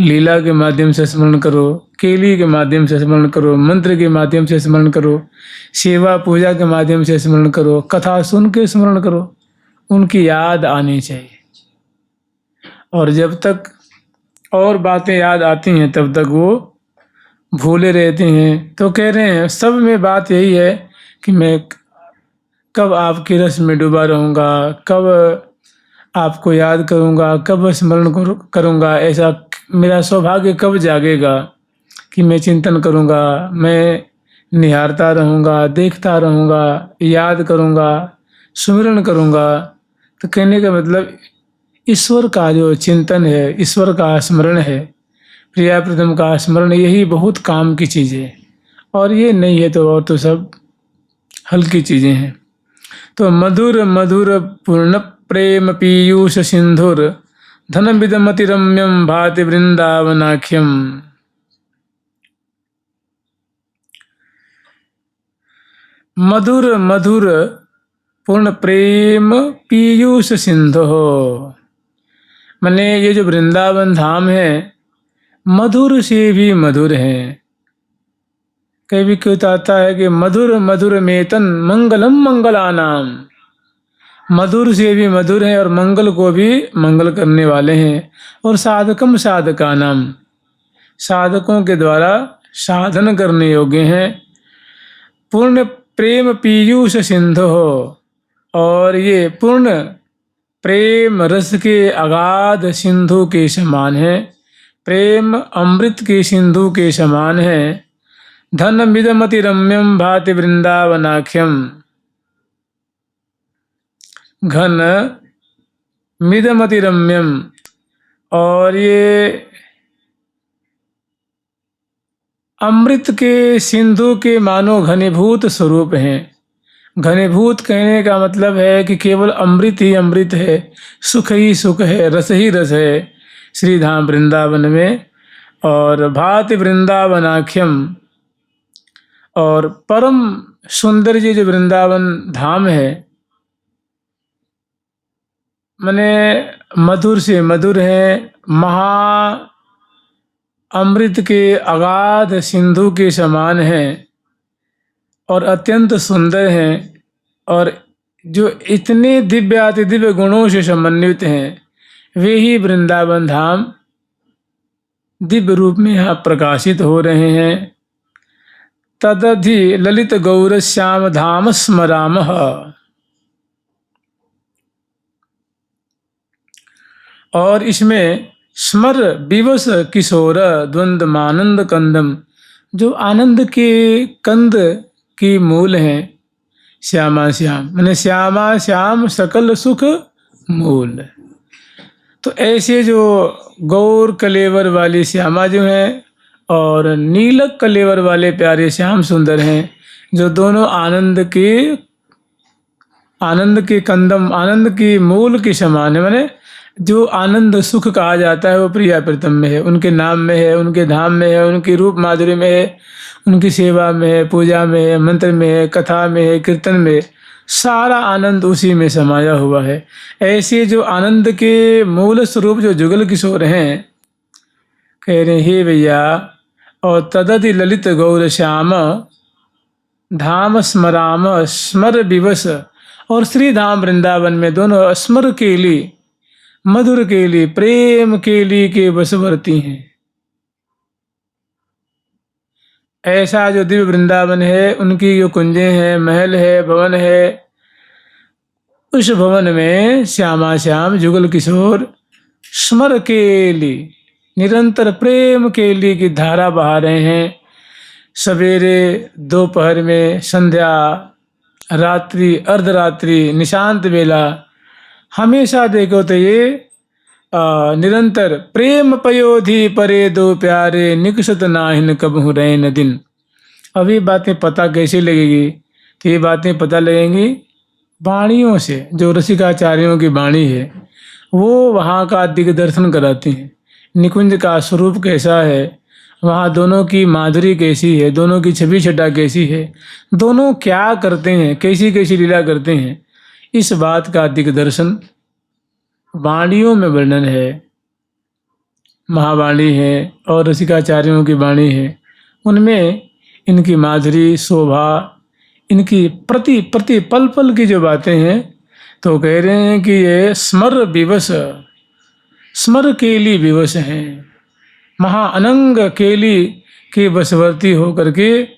लीला के माध्यम से स्मरण करो, केली के माध्यम से स्मरण करो, मंत्र के माध्यम से स्मरण करो, सेवा पूजा के माध्यम से स्मरण करो, कथा सुन के स्मरण करो, उनकी याद आनी चाहिए। और जब तक और बातें याद आती हैं तब तक वो भूले रहते हैं। तो कह रहे हैं सब में बात यही है कि मैं कब आपके रस में डूबा रहूँगा, कब आपको याद करूँगा, कब स्मरण करूँगा, ऐसा मेरा सौभाग्य कब जागेगा कि मैं चिंतन करूँगा, मैं निहारता रहूँगा, देखता रहूँगा, याद करूँगा, सुमिरन करूँगा। तो कहने का मतलब ईश्वर का जो चिंतन है, ईश्वर का स्मरण है, प्रिया प्रीतम का स्मरण, यही बहुत काम की चीज़ है। और ये नहीं है तो और तो सब हल्की चीज़ें हैं। तो मधुर मधुर पूर्ण प्रेम पीयूष सिंधुर धन विदमति रम्यम भाति वृंदावनाख्यम। मधुर मधुर पूर्ण प्रेम पीयूष सिंधु हो, माने ये जो वृंदावन धाम है मधुर से भी मधुर है। कभी क्यों आता है कि मधुर मधुर मेतन मंगलम मंगलानाम, मधुर से भी मधुर है और मंगल को भी मंगल करने वाले हैं। और साधकम साधकानाम, साधकों के द्वारा साधन करने योग्य हैं। पूर्ण प्रेम पीयूष सिंधु हो, और ये पूर्ण प्रेम रस के अगाध सिंधु के समान है, प्रेम अमृत के सिंधु के समान है। धन मिदमति रम्यम भाति वृंदावनाख्यम, घन मिदमति रम्यम, और ये अमृत के सिंधु के मानो घनीभूत स्वरूप हैं। घनीभूत कहने का मतलब है कि केवल अमृत ही अमृत है, सुख ही सुख है, रस ही रस है श्रीधाम वृंदावन में। और भाति वृंदावनाख्यम, और परम सुंदर जी जो वृंदावन धाम है, माने मधुर से मधुर है, महा अमृत के अगाध सिंधु के समान है और अत्यंत सुंदर हैं, और जो इतने दिव्य अति दिव्य गुणों से समन्वित हैं वे ही वृंदावन धाम दिव्य रूप में यहाँ प्रकाशित हो रहे हैं। तदधि ललित गौर श्याम धाम स्मरामः, और इसमें स्मर विवश किशोर द्वंद्वमानंद कंदम, जो आनंद के कंद की मूल हैं, श्यामा श्याम माने श्यामा श्याम सकल सुख मूल। तो ऐसे जो गौर कलेवर वाली श्यामा जो हैं और नीलक कलेवर वाले प्यारे श्याम सुंदर हैं, जो दोनों आनंद के कंदम, आनंद की मूल के समान है। माने जो आनंद सुख कहा जाता है वो प्रिया प्रीतम में है, उनके नाम में है, उनके धाम में है, उनकी रूप माधुरी में है, उनकी सेवा में है, पूजा में है, मंत्र में है, कथा में है, कीर्तन में, सारा आनंद उसी में समाया हुआ है। ऐसे जो आनंद के मूल स्वरूप जो जुगल किशोर हैं, कह रहे हे भैया, और तदधि ललित गौर श्याम धाम स्मराम स्मर विवश, और श्री धाम वृंदावन में दोनों स्मर केली, मधुर केली, प्रेम केली के वशवर्ती हैं। ऐसा जो दिव्य वृंदावन है, उनकी जो कुंजें हैं, महल है, भवन है, उस भवन में श्यामा श्याम जुगल किशोर स्मर केली, निरंतर प्रेम केली की धारा बहा रहे हैं। सवेरे, दोपहर में, संध्या, रात्रि, अर्धरात्रि, निशांत बेला, हमेशा देखो तो ये निरंतर प्रेम पयोधि परे दो प्यारे निकसत नाहिन कबहु रैन दिन। अभी बातें पता कैसे लगेगी? तो ये बातें पता लगेंगी वाणियों से, जो रसिकाचार्यों की वाणी है वो वहाँ का दिग्दर्शन कराती हैं। निकुंज का स्वरूप कैसा है, वहाँ दोनों की माधुरी कैसी है, दोनों की छवि छटा कैसी है, दोनों क्या करते हैं, कैसी कैसी लीला करते हैं, इस बात का दिग्दर्शन वाणियों में वर्णन है। महावाणी है और रसिकाचार्यों की वाणी है, उनमें इनकी माधुरी शोभा, इनकी प्रति प्रति पल पल की जो बातें हैं, तो कह रहे हैं कि ये स्मर केली विवश हैं, महाअनंग केली के वशवर्ती होकर के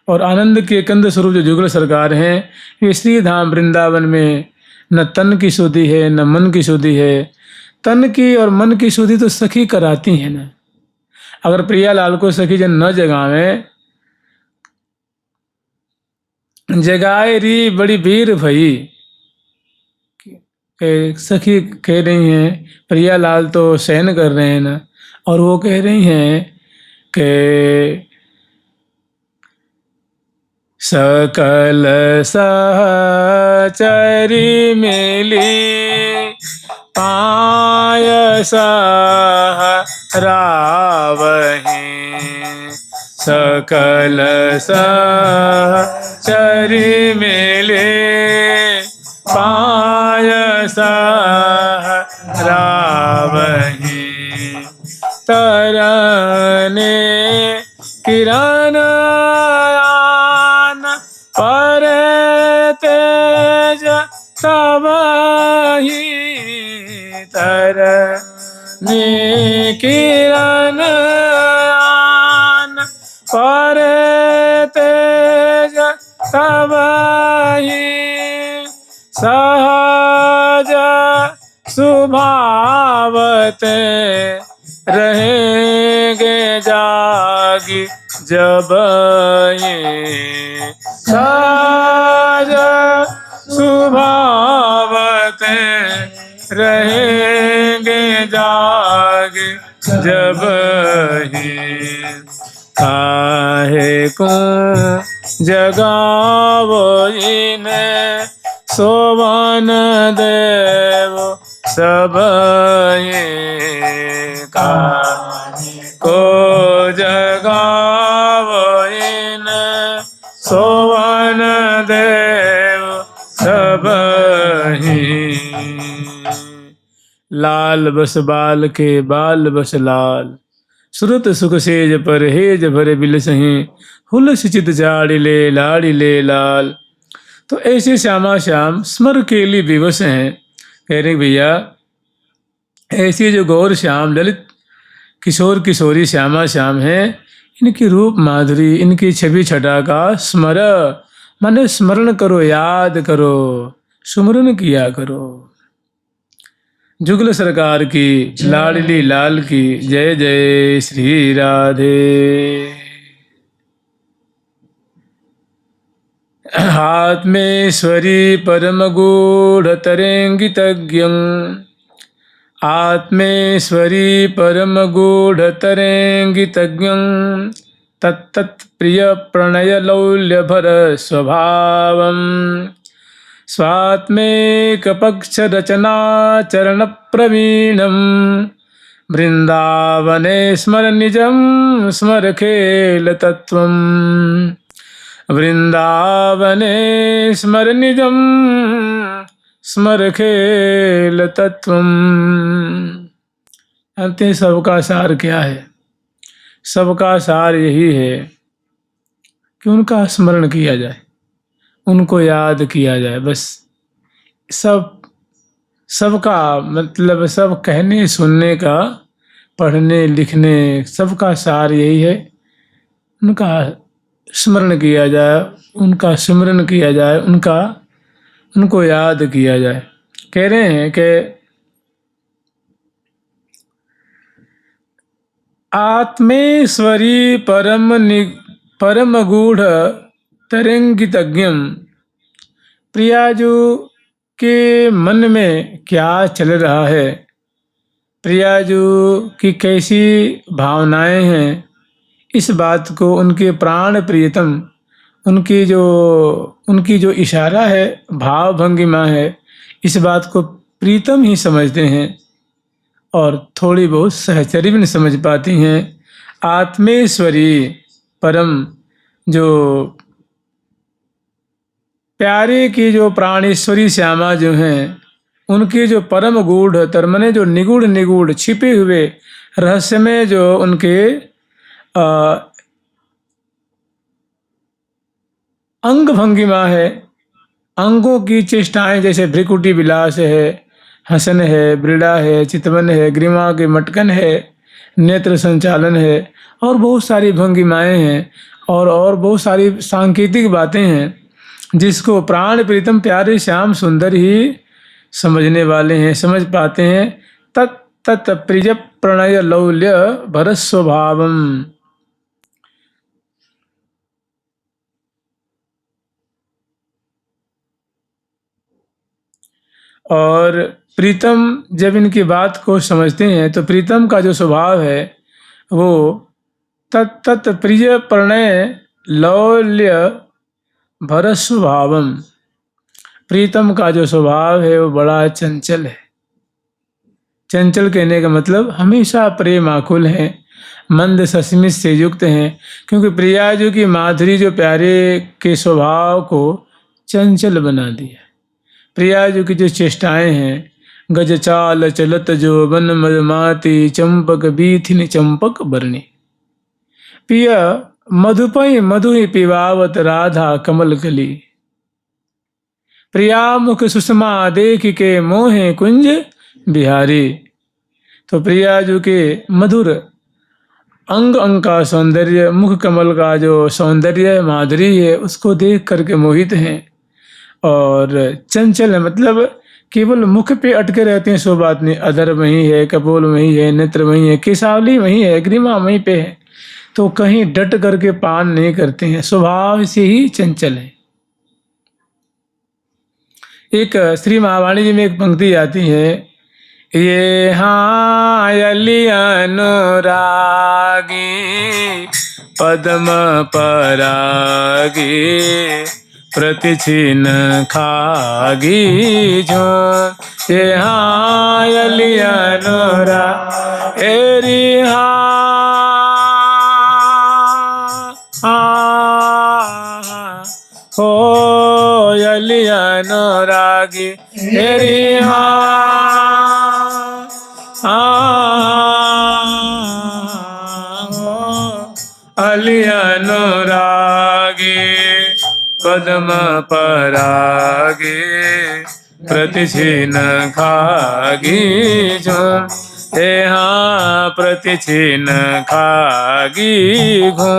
और आनंद के कंद स्वरूप जो जुगल सरकार हैं, ये श्री धाम वृंदावन में न तन की शुद्धि है न मन की शुद्धि है। तन की और मन की शुद्धि तो सखी कराती है ना। अगर प्रियालाल को सखी जन न जगावे, जगाए री बड़ी वीर भई, सखी कह रही हैं प्रियालाल तो शयन कर रहे हैं ना, और वो कह रही हैं कि सकल सहचरी मिली पाय रावहि, सकल सहचरी मिली पाय रावहि, तरने किरण पर तेज तबहि, तरने किरण पर तेज तबहि, सहज स्वभावते रहेंगे जागी जब ये, सहज स्वभावते रहेंगे जागी जब ही, काहे को जगावो इन्हें सोवन देव सब ये, काहे को जगावो इन्हें सोवन देव सब ही, लाल बस बाल के बाल बस लाल, सुरत सुख सेज पर हेज भरे बिलसहीं, हुलस चित लाड़ी ले लाल। तो ऐसे श्यामा श्याम स्मर केली विवश हैं। कह रहे भैया ऐसे जो गौर श्याम ललित किशोर किशोरी श्यामा श्याम हैं, इनकी रूप माधुरी, इनकी छवि छटा का स्मर माने स्मरण करो, याद करो, सुमरन किया करो। जुगल सरकार की, लाडली लाल की जय जय श्री राधे। आत्मेश्वरी परम गूढ़ तरेंगितज्ञं, आत्मेश्वरी परम गूढ़ तरेंगितज्ञं, तत्तत् प्रिय प्रणय लौल्य भर स्वभावम्, स्वात्मेक पक्ष रचना चरण प्रवीणं, वृंदावने स्मर निजं स्मर खेल तत्वं, वृंदावने स्मर निजं स्मर खेल तत्वं। अंते सबका सार क्या है? सबका सार यही है कि उनका स्मरण किया जाए, उनको याद किया जाए। बस सबका मतलब सब कहने सुनने का, पढ़ने लिखने सबका सार यही है, उनका स्मरण किया जाए, उनका सिमरन किया जाए, उनको याद किया जाए। कह रहे हैं कि आत्मेश्वरी परम गूढ़ तरंगितज्ञम, प्रियाजू के मन में क्या चल रहा है, प्रियाजू की कैसी भावनाएं हैं, इस बात को उनके प्राण प्रियतम, उनकी जो इशारा है, भाव भंगिमा है, इस बात को प्रीतम ही समझते हैं और थोड़ी बहुत सहचरी भी नहीं समझ पाती हैं। आत्मेश्वरी परम जो प्यारे की जो प्राणेश्वरी श्यामा जो हैं, उनके जो परम गूढ़ तरमने जो निगूढ़ छिपे हुए रहस्यमय जो उनके अंग भंगिमा है, अंगों की चेष्टाएं, जैसे भ्रिकुटी विलास है, हसन है, ब्रीड़ा है, चितवन है, ग्रीमा के मटकन है, नेत्र संचालन है, और बहुत सारी भंगिमाएं हैं, और बहुत सारी सांकेतिक बातें हैं जिसको प्राण प्रीतम प्यारे श्याम सुंदर ही समझने वाले हैं, समझ पाते हैं। तत् तत् प्रिय प्रणय लौल्य भरत स्वभावम। और प्रीतम जब इनकी बात को समझते हैं तो प्रीतम का जो स्वभाव है वो तत् प्रिय प्रणय लौल्य भरत स्वभावम। प्रीतम का जो स्वभाव है वो बड़ा चंचल है। चंचल कहने का मतलब हमेशा प्रेम आकुल है, मंद सस्मित से युक्त हैं, क्योंकि प्रिया जी की माधुरी जो प्यारे के स्वभाव को चंचल बना दिया। प्रिया जी की जो चेष्टाएं हैं, गज चाल चलत जो बन मदमाती चंपक बीथिन चंपक बरनी, पिया मधुपई मधु पिवावत राधा कमल कली, प्रिया मुख सुषमा देख के मोहे कुंज बिहारी। तो प्रिया जी के मधुर अंग अंग का सौंदर्य, मुख कमल का जो सौंदर्य माधुरी है, उसको देख करके मोहित हैं। और चंचल है मतलब केवल मुख पे अटके रहते हैं, सो बात नहीं। अधर वहीं है, कपोल वहीं है, नेत्र वहीं है, केसावली वहीं है, ग्रीमा वहीं पे है, तो कहीं डट करके पान नहीं करते हैं, स्वभाव से ही चंचल है। एक श्री महावाणी जी में एक पंक्ति आती है, ये हाँ अनुरागी पद्म परागी प्रतिछिन खागी जो, ये हाँ अनुराग एरी हो अनुरागी एरी अनुरागी पद्म परागी प्रतिछिन खागी जो, हे हाँ प्रतिछिन खागी घो।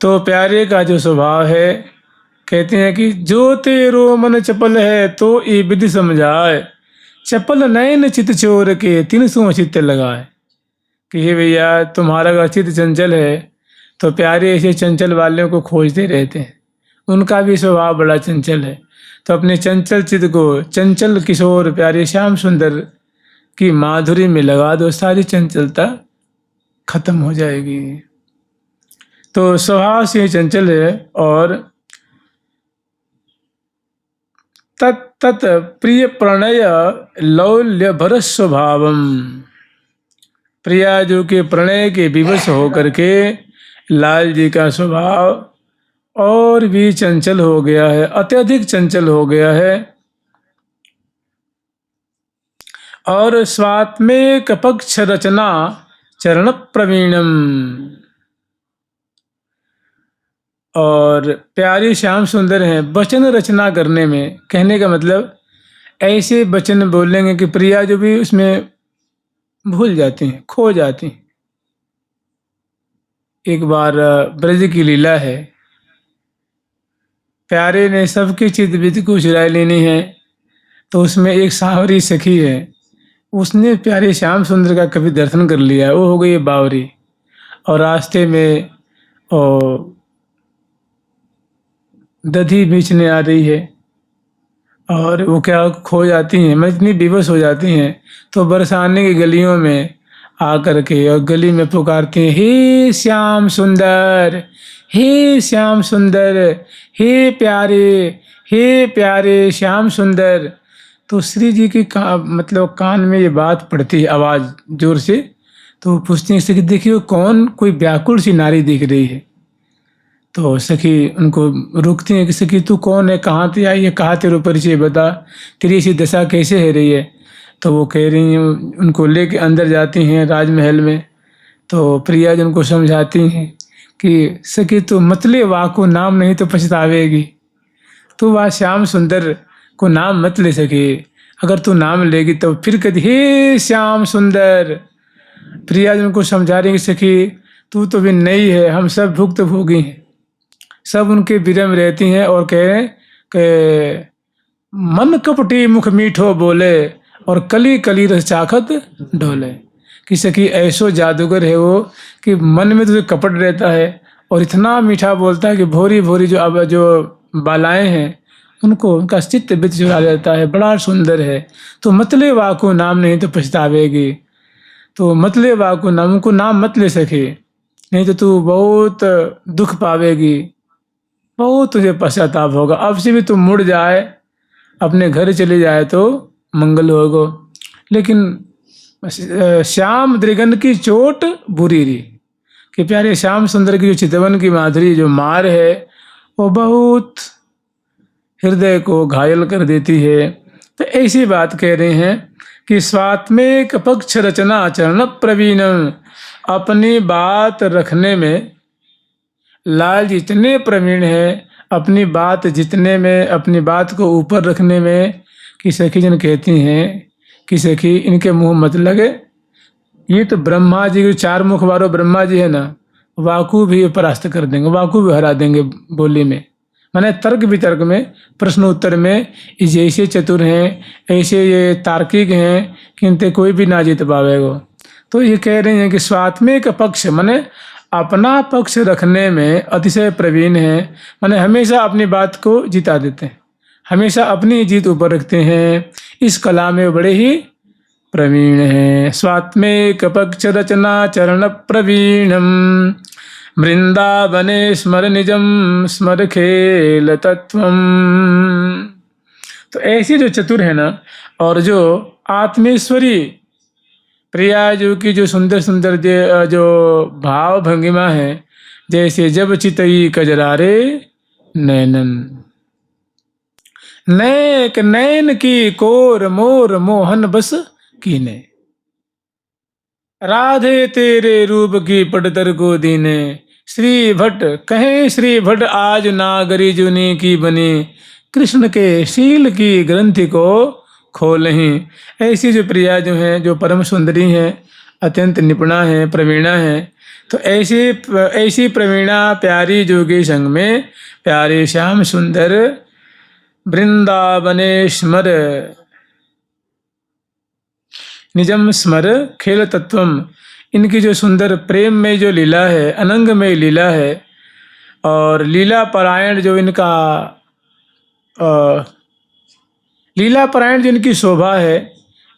तो प्यारे का जो स्वभाव है, कहते हैं कि जो तेरो मन चपल है तो ये विधि समझाए, चपल नयन चित चोर के तीन सौ चित्त लगाए। कि हे भैया तुम्हारा अगर चित्त चंचल है तो प्यारे ऐसे चंचल वालों को खोजते रहते हैं, उनका भी स्वभाव बड़ा चंचल है। तो अपने चंचल चित्त को चंचल किशोर प्यारे श्याम सुंदर की माधुरी में लगा दो, सारी चंचलता खत्म हो जाएगी। तो स्वभाव से चंचल है। और तत् प्रिय प्रणय लौल्य भरत स्वभावम, प्रिया जो के प्रणय के विवश होकर के लाल जी का स्वभाव और भी चंचल हो गया है, अत्यधिक चंचल हो गया है। और स्वात्मेक पक्ष रचना चरण प्रवीणम, और प्यारी श्याम सुंदर हैं वचन रचना करने में। कहने का मतलब ऐसे वचन बोलेंगे कि प्रिया जो भी उसमें भूल जाती हैं, खो जाती हैं। एक बार ब्रज की लीला है, प्यारे ने सबकी चित्त को चुरा लेनी है, तो उसमें एक सांवरी सखी है, उसने प्यारे श्याम सुंदर का कभी दर्शन कर लिया, वो हो गई बावरी। और रास्ते में दधी बेचने आ रही है और वो क्या खो जाती हैं, मैं इतनी बेबस हो जाती हैं, तो बरसाने की गलियों में आकर के और गली में पुकारती हैं, हे श्याम सुंदर, हे श्याम सुंदर, हे प्यारे श्याम सुंदर। तो श्री जी की मतलब कान में ये बात पड़ती है आवाज़ जोर से, तो वो पूछती हैं कि देखिए कौन, कोई व्याकुल सी नारी दिख रही है। तो सखी उनको रोकती हैं कि सखी तू कौन है, कहाँ से आई है, कहाँ तेरा परिचय बता, तेरी ऐसी दशा कैसे है रही है। तो वो कह रही हैं, उनको लेके अंदर जाती हैं राजमहल में। तो प्रिया जी उनको समझाती हैं कि सखी तू मतले वाह को नाम नहीं तो पछतावेगी, तू वह श्याम सुंदर को नाम मत ले सके, अगर तू नाम लेगी तो फिर कभी हे श्याम सुंदर। प्रिया जी उनको समझा रही कि सखी तू तो भी नई है, हम सब भुक्त भोगी हैं। सब उनके विरह में रहती हैं और कहे कि मन कपटी मुख मीठो बोले और कली कली रस चाखत ढोले। कि सखी ऐसो जादूगर है वो कि मन में तो कपट रहता है और इतना मीठा बोलता है कि भोरी भोरी जो बालाएं हैं उनको उनका चित्त बित चुरा लेता है, बड़ा सुंदर है। तो मतले वाको नाम नहीं तो पछतावेगी, तो मतले वाको नाम, उनको नाम मत ले सके, नहीं तो तू बहुत दुख पावेगी, बहुत तुझे पश्चाताप होगा। अब से भी तू मुड़ जाए, अपने घर चले जाए तो मंगल होगा। लेकिन श्याम दृगन की चोट बुरी रही कि प्यारे श्याम सुंदर की जो चितवन की माधुरी जो मार है वो बहुत हृदय को घायल कर देती है। तो ऐसी बात कह रहे हैं कि स्वात्मिक पक्ष रचना चरण प्रवीण, अपनी बात रखने में लाल जितने प्रवीण है, अपनी बात जितने में, अपनी बात को ऊपर रखने में, कि सखी जन कहती हैं कि सखी इनके मुंह मत लगे, ये तो ब्रह्मा जी के 4 मुख वाले ब्रह्मा जी है ना, वाकु भी परास्त कर देंगे, वाकु भी हरा देंगे बोली में, माने तर्क वितर्क में, प्रश्न उत्तर में जैसे चतुर हैं, ऐसे ये तार्किक हैं कि इनते कोई भी ना जीत पावेगा। तो ये कह रहे हैं कि स्वात्मिक पक्ष माने अपना पक्ष रखने में अतिशय प्रवीण है, माने हमेशा अपनी बात को जिता देते हैं, हमेशा अपनी जीत ऊपर रखते हैं, इस कला में बड़े ही प्रवीण है। स्वात्मिक पक्ष रचना चरण प्रवीणम, वृंदावने स्मर निजम स्मर खेल तत्वम। तो ऐसी जो चतुर है ना, और जो आत्मेश्वरी प्रिया जो की जो सुंदर सुंदर जो भाव भंगिमा है, जैसे जब चितई कजरारे नैनन, नैक नैन की कोर मोर मोहन बस कीने, राधे तेरे रूप की पटतर को दीने, श्री भट्ट कहें श्री भट्ट आज नागरी जुनी की बनी, कृष्ण के शील की ग्रंथि को खोलहीं। ऐसी जो प्रिया जो हैं, जो परम सुंदरी हैं, अत्यंत निपुणा हैं, प्रवीणा हैं, तो ऐसी प्रवीणा प्यारी जोगी संग में प्यारे श्याम सुंदर वृंदावने स्मर निजम स्मर खेल तत्वम। इनकी जो सुंदर प्रेम में जो लीला है, अनंग में लीला है, और लीला परायण जो इनका लीला परायण जो इनकी शोभा है,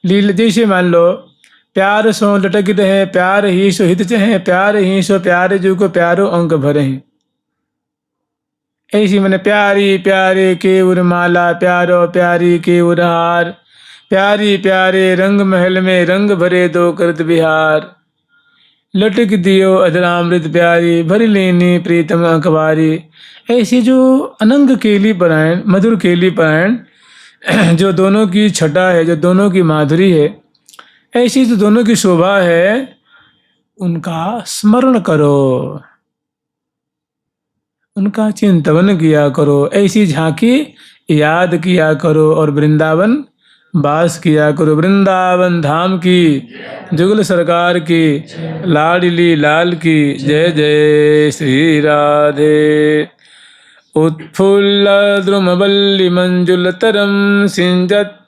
लीला जैसे मान लो प्यार सो लटक रहे, प्यार ही सो हित चहे, प्यार ही सो प्यार जो को प्यारो अंक भरे हैं। ऐसी मैंने प्यारी प्यारे के उर माला, प्यारो प्यारी के उर हार, प्यारी प्यारे रंग महल में रंग भरे दो करत बिहार, लटक दियो अधरामृत प्यारी भरी लेनी प्रीतम अखबारी। ऐसी जो अनंग केली परायण, मधुर केली परायण, जो दोनों की छटा है, जो दोनों की माधुरी है, ऐसी जो दोनों की शोभा है, उनका स्मरण करो, उनका चिंतन किया करो, ऐसी झांकी याद किया करो, और वृंदावन वास किया करो। वृंदावन धाम की, जुगल सरकार की, लाडली लाल की जय जय श्री राधे। उत्फुल्ल द्रुमवल्लि मंजुलतरम सिंजत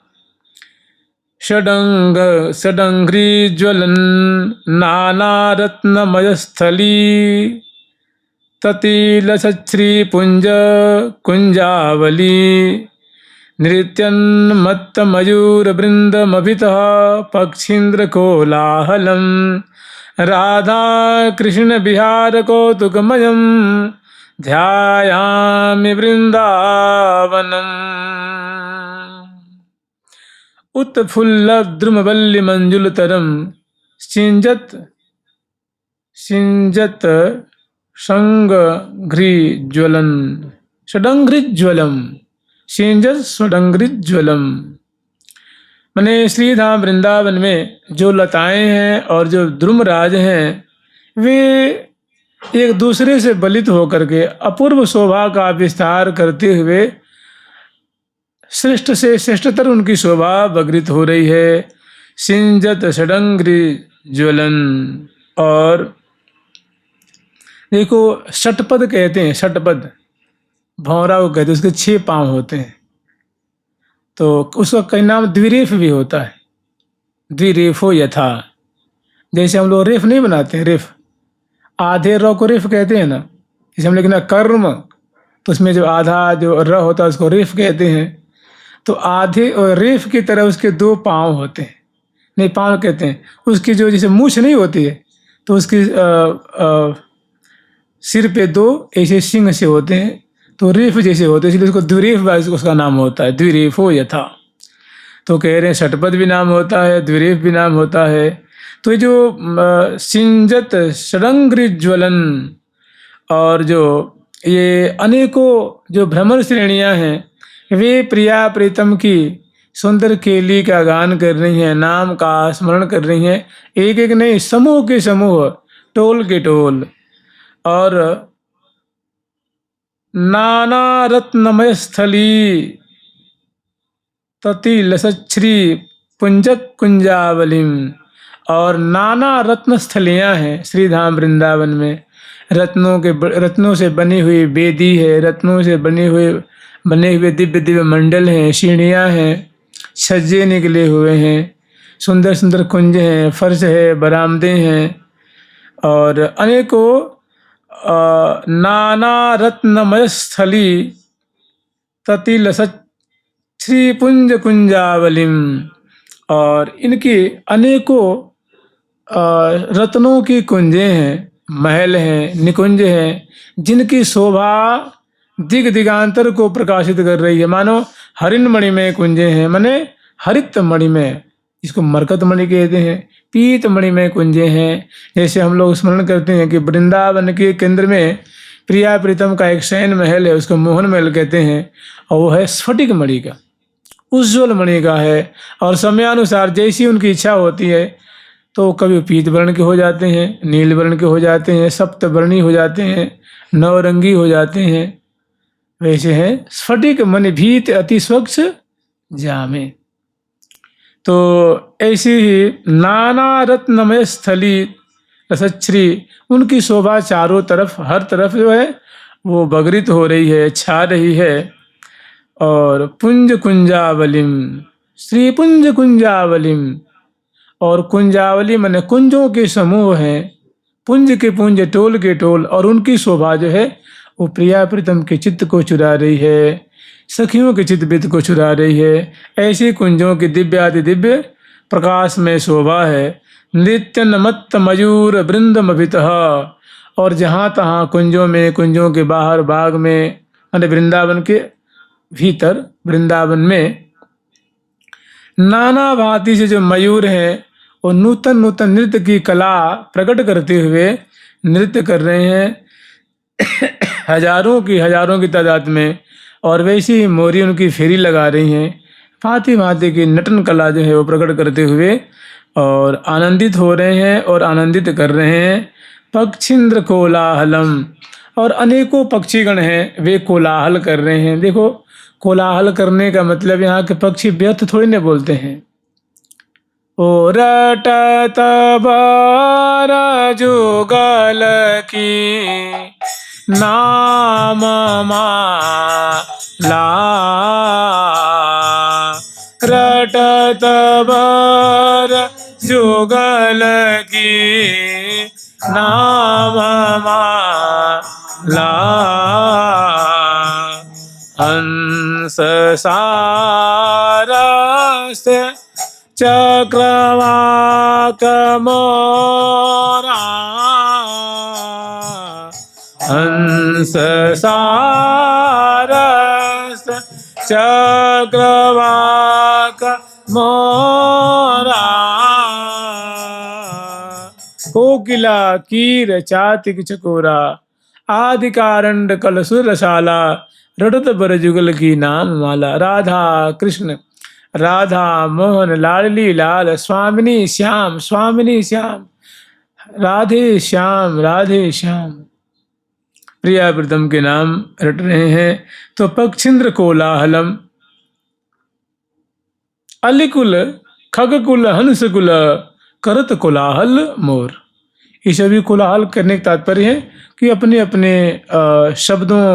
षडंघ्रिज्वलन नानारत्नमयस्थली, ततिलसच्छ्रीपुञ्ज कुञ्जावली, नृत्यन्मत्तमयूरवृन्दमभितः पक्षीन्द्रकोलाहलं, राधा कृष्ण विहार कौतुकमयं ध्यायामि वृन्दावनम्। उत्फुल्लद्रुमवल्लि मंजुलतरम सिंजत संघ्रिज्वलन षडंघ्रिज्वलम सिंजस षडंघ्रिज्वलम। मैंने श्री धाम वृंदावन में जो लताएं हैं और जो द्रुमराज हैं वे एक दूसरे से बलित होकर के अपूर्व शोभा का विस्तार करते हुए श्रेष्ठ से श्रेष्ठतर उनकी शोभा बगृत हो रही है। सिंजत षडंग्रि ज्वलन। और देखो षटपद कहते हैं, षटपद भौरा को कहते हैं, उसके 6 पांव होते हैं। तो उसका कई नाम द्विरेफ भी होता है, द्विरेफो यथा। जैसे हम लोग रेफ नहीं बनाते हैं, रेफ आधे र को रेफ कहते हैं ना। जैसे हम लिखना कर्म तो उसमें जो आधा जो र होता है उसको रेफ कहते हैं। तो आधे और रेफ की तरह उसके 2 पाँव होते हैं, नहीं पाँव कहते हैं। उसकी जो जैसे मूछ नहीं होती है तो उसकी सिर पे 2 ऐसे सिंह से होते हैं, तो रेफ जैसे होते हैं, इसलिए उसको द्विरेफ उसका नाम होता है, द्विरेफो यथा। तो कह रहे हैं षटपद भी नाम होता है, द्विरेफ भी नाम होता है। तो ये जो सिंजत षडंग्रिज्वलन और जो ये अनेकों जो भ्रमर श्रेणियां हैं वे प्रिया प्रीतम की सुंदर केली का गान कर रही हैं, नाम का स्मरण कर रही हैं। एक एक नहीं, समूह के समूह, टोल के टोल। और नाना रत्नमय स्थली तति लसच्छ्री पुंजक कुंजावलिम। और नाना रत्न स्थलियाँ हैं श्री धाम वृंदावन में। रत्नों से बनी हुई वेदी है, रत्नों से बने हुए दिव्य दिव्य मंडल हैं, सीढ़ियाँ हैं, छज्जे निकले हुए हैं, सुंदर सुंदर कुंज हैं, फर्श है, बरामदे हैं। और अनेकों नाना रत्नमय स्थली तति लसत श्री पुंज कुंजावलिम। और इनकी अनेकों रत्नों की कुंजें हैं, महल हैं, निकुंज हैं, जिनकी शोभा दिग दिगांतर को प्रकाशित कर रही है। मानो हरिण मणि में कुंजें हैं, माने हरित मणि में, इसको मरकत मणि कहते हैं, पीत मणि में कुंजें हैं। जैसे हम लोग स्मरण करते हैं कि वृंदावन के केंद्र में प्रिया प्रीतम का एक शयन महल है, उसको मोहन महल कहते हैं, और वो है स्फटिक मणि का, उज्ज्वल मणि का है। और समयानुसार जैसी उनकी इच्छा होती है तो कभी पीत वर्ण के हो जाते हैं, नील वर्ण के हो जाते हैं, सप्तवर्णी हो जाते हैं, नवरंगी हो जाते हैं। वैसे हैं स्फटिक मणि भीत अति स्वच्छ जामे। तो ऐसी ही नाना रत्नमय स्थली रसच्छ्री, उनकी शोभा चारों तरफ, हर तरफ जो है वो बगरित हो रही है, छा रही है। और पुंज कुंजावलिम, श्री पुंज कुंजावलिम। और कुंजावली माने कुंजों के समूह हैं, पुंज के पुंज, टोल के टोल। और उनकी शोभा जो है वो प्रिया प्रीतम के चित्त को चुरा रही है, सखियों के चित्त वित्त को चुरा रही है। ऐसी कुंजों की दिव्याति दिव्य प्रकाश में शोभा है। नृत्य नमत्त मयूर वृंदमभितः। और जहाँ तहाँ कुंजों में, कुंजों के बाहर, बाग में, माने वृंदावन के भीतर, वृंदावन में नाना भांति से जो मयूर हैं वो नूतन नूतन नृत्य की कला प्रकट करते हुए नृत्य कर रहे हैं हजारों की तादाद में। और वैसी ही मोरी उनकी फेरी लगा रही हैं, भांति भांति की नटन कला जो है वो प्रकट करते हुए और आनंदित हो रहे हैं और आनंदित कर रहे हैं। पक्षींद्र कोलाहलम, और अनेकों पक्षीगण हैं वे कोलाहल कर रहे हैं। देखो कोलाहल करने का मतलब यहाँ के पक्षी व्यर्थ थोड़ी ना बोलते हैं। ओ रटत बार जुगल की नाम माला, रटत बार जुगल की नाम माला। हंस सारस चक्रवाक मोरा, हंस सारस चक्रवाक मोरा। कोकिला कीर चातिक चकोरा, आदि कारंड कलसुर रसाला, रटत बर जुगल की नाम माला। राधा कृष्ण राधा मोहन लाडली लाल, स्वामिनी श्याम स्वामिनी श्याम, राधे श्याम राधे श्याम। प्रिया प्रीतम के नाम रट रहे हैं। तो पक्षिंद्र कोलाहलम, अलिकुल खगकुल हंसकुल, करत कोलाहल मोर। ये सभी कोलाहल करने का तात्पर्य है कि अपने अपने शब्दों,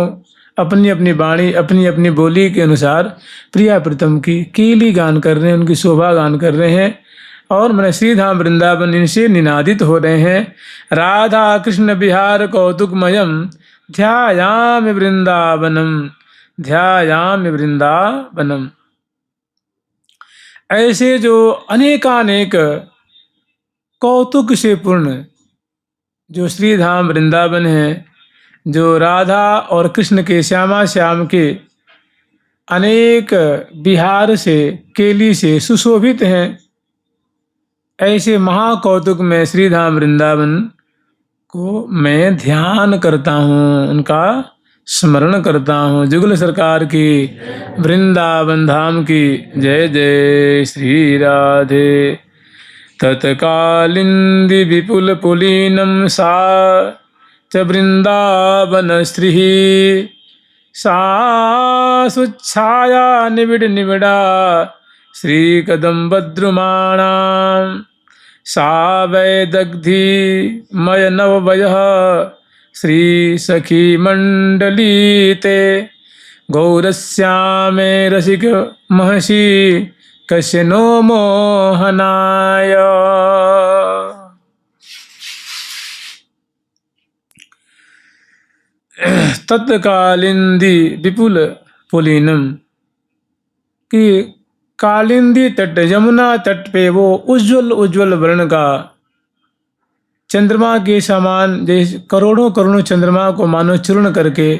अपनी अपनी वाणी, अपनी अपनी बोली के अनुसार प्रिया प्रीतम की केली गान कर रहे हैं, उनकी शोभा गान कर रहे हैं। और मैंने श्रीधाम वृंदावन इनसे निनादित हो रहे हैं। राधा कृष्ण बिहार कौतुकमयम, ध्यायामि वृंदावनम ध्यायामि वृंदावनम। ऐसे जो अनेकानेक कौतुक से पूर्ण जो श्रीधाम वृंदावन है, जो राधा और कृष्ण के श्यामा श्याम के अनेक बिहार से, केली से सुशोभित हैं, ऐसे महाकौतुक में श्रीधाम वृंदावन को मैं ध्यान करता हूँ, उनका स्मरण करता हूँ। जुगल सरकार की, वृंदावन धाम की जय जय श्री राधे। तत्कालिंदी विपुल पुलीनम सा च वृंदावन स्त्री, सा सुच्छाया निबिड़ निबिड़ा श्री कदम्बद्रुमाणा, सा वै दग्धि मय नववयः श्री सखी मंडली ते, गौरस्यामे रसिक महर्षि कस्य नो मोहनाय। तत्कालिंदी विपुल पुलीनम कि कालिंदी तट, यमुना तट पे वो उज्जवल उज्जवल वर्ण का चंद्रमा के समान, जैसे करोड़ों करोड़ों चंद्रमा को मानो चूर्ण करके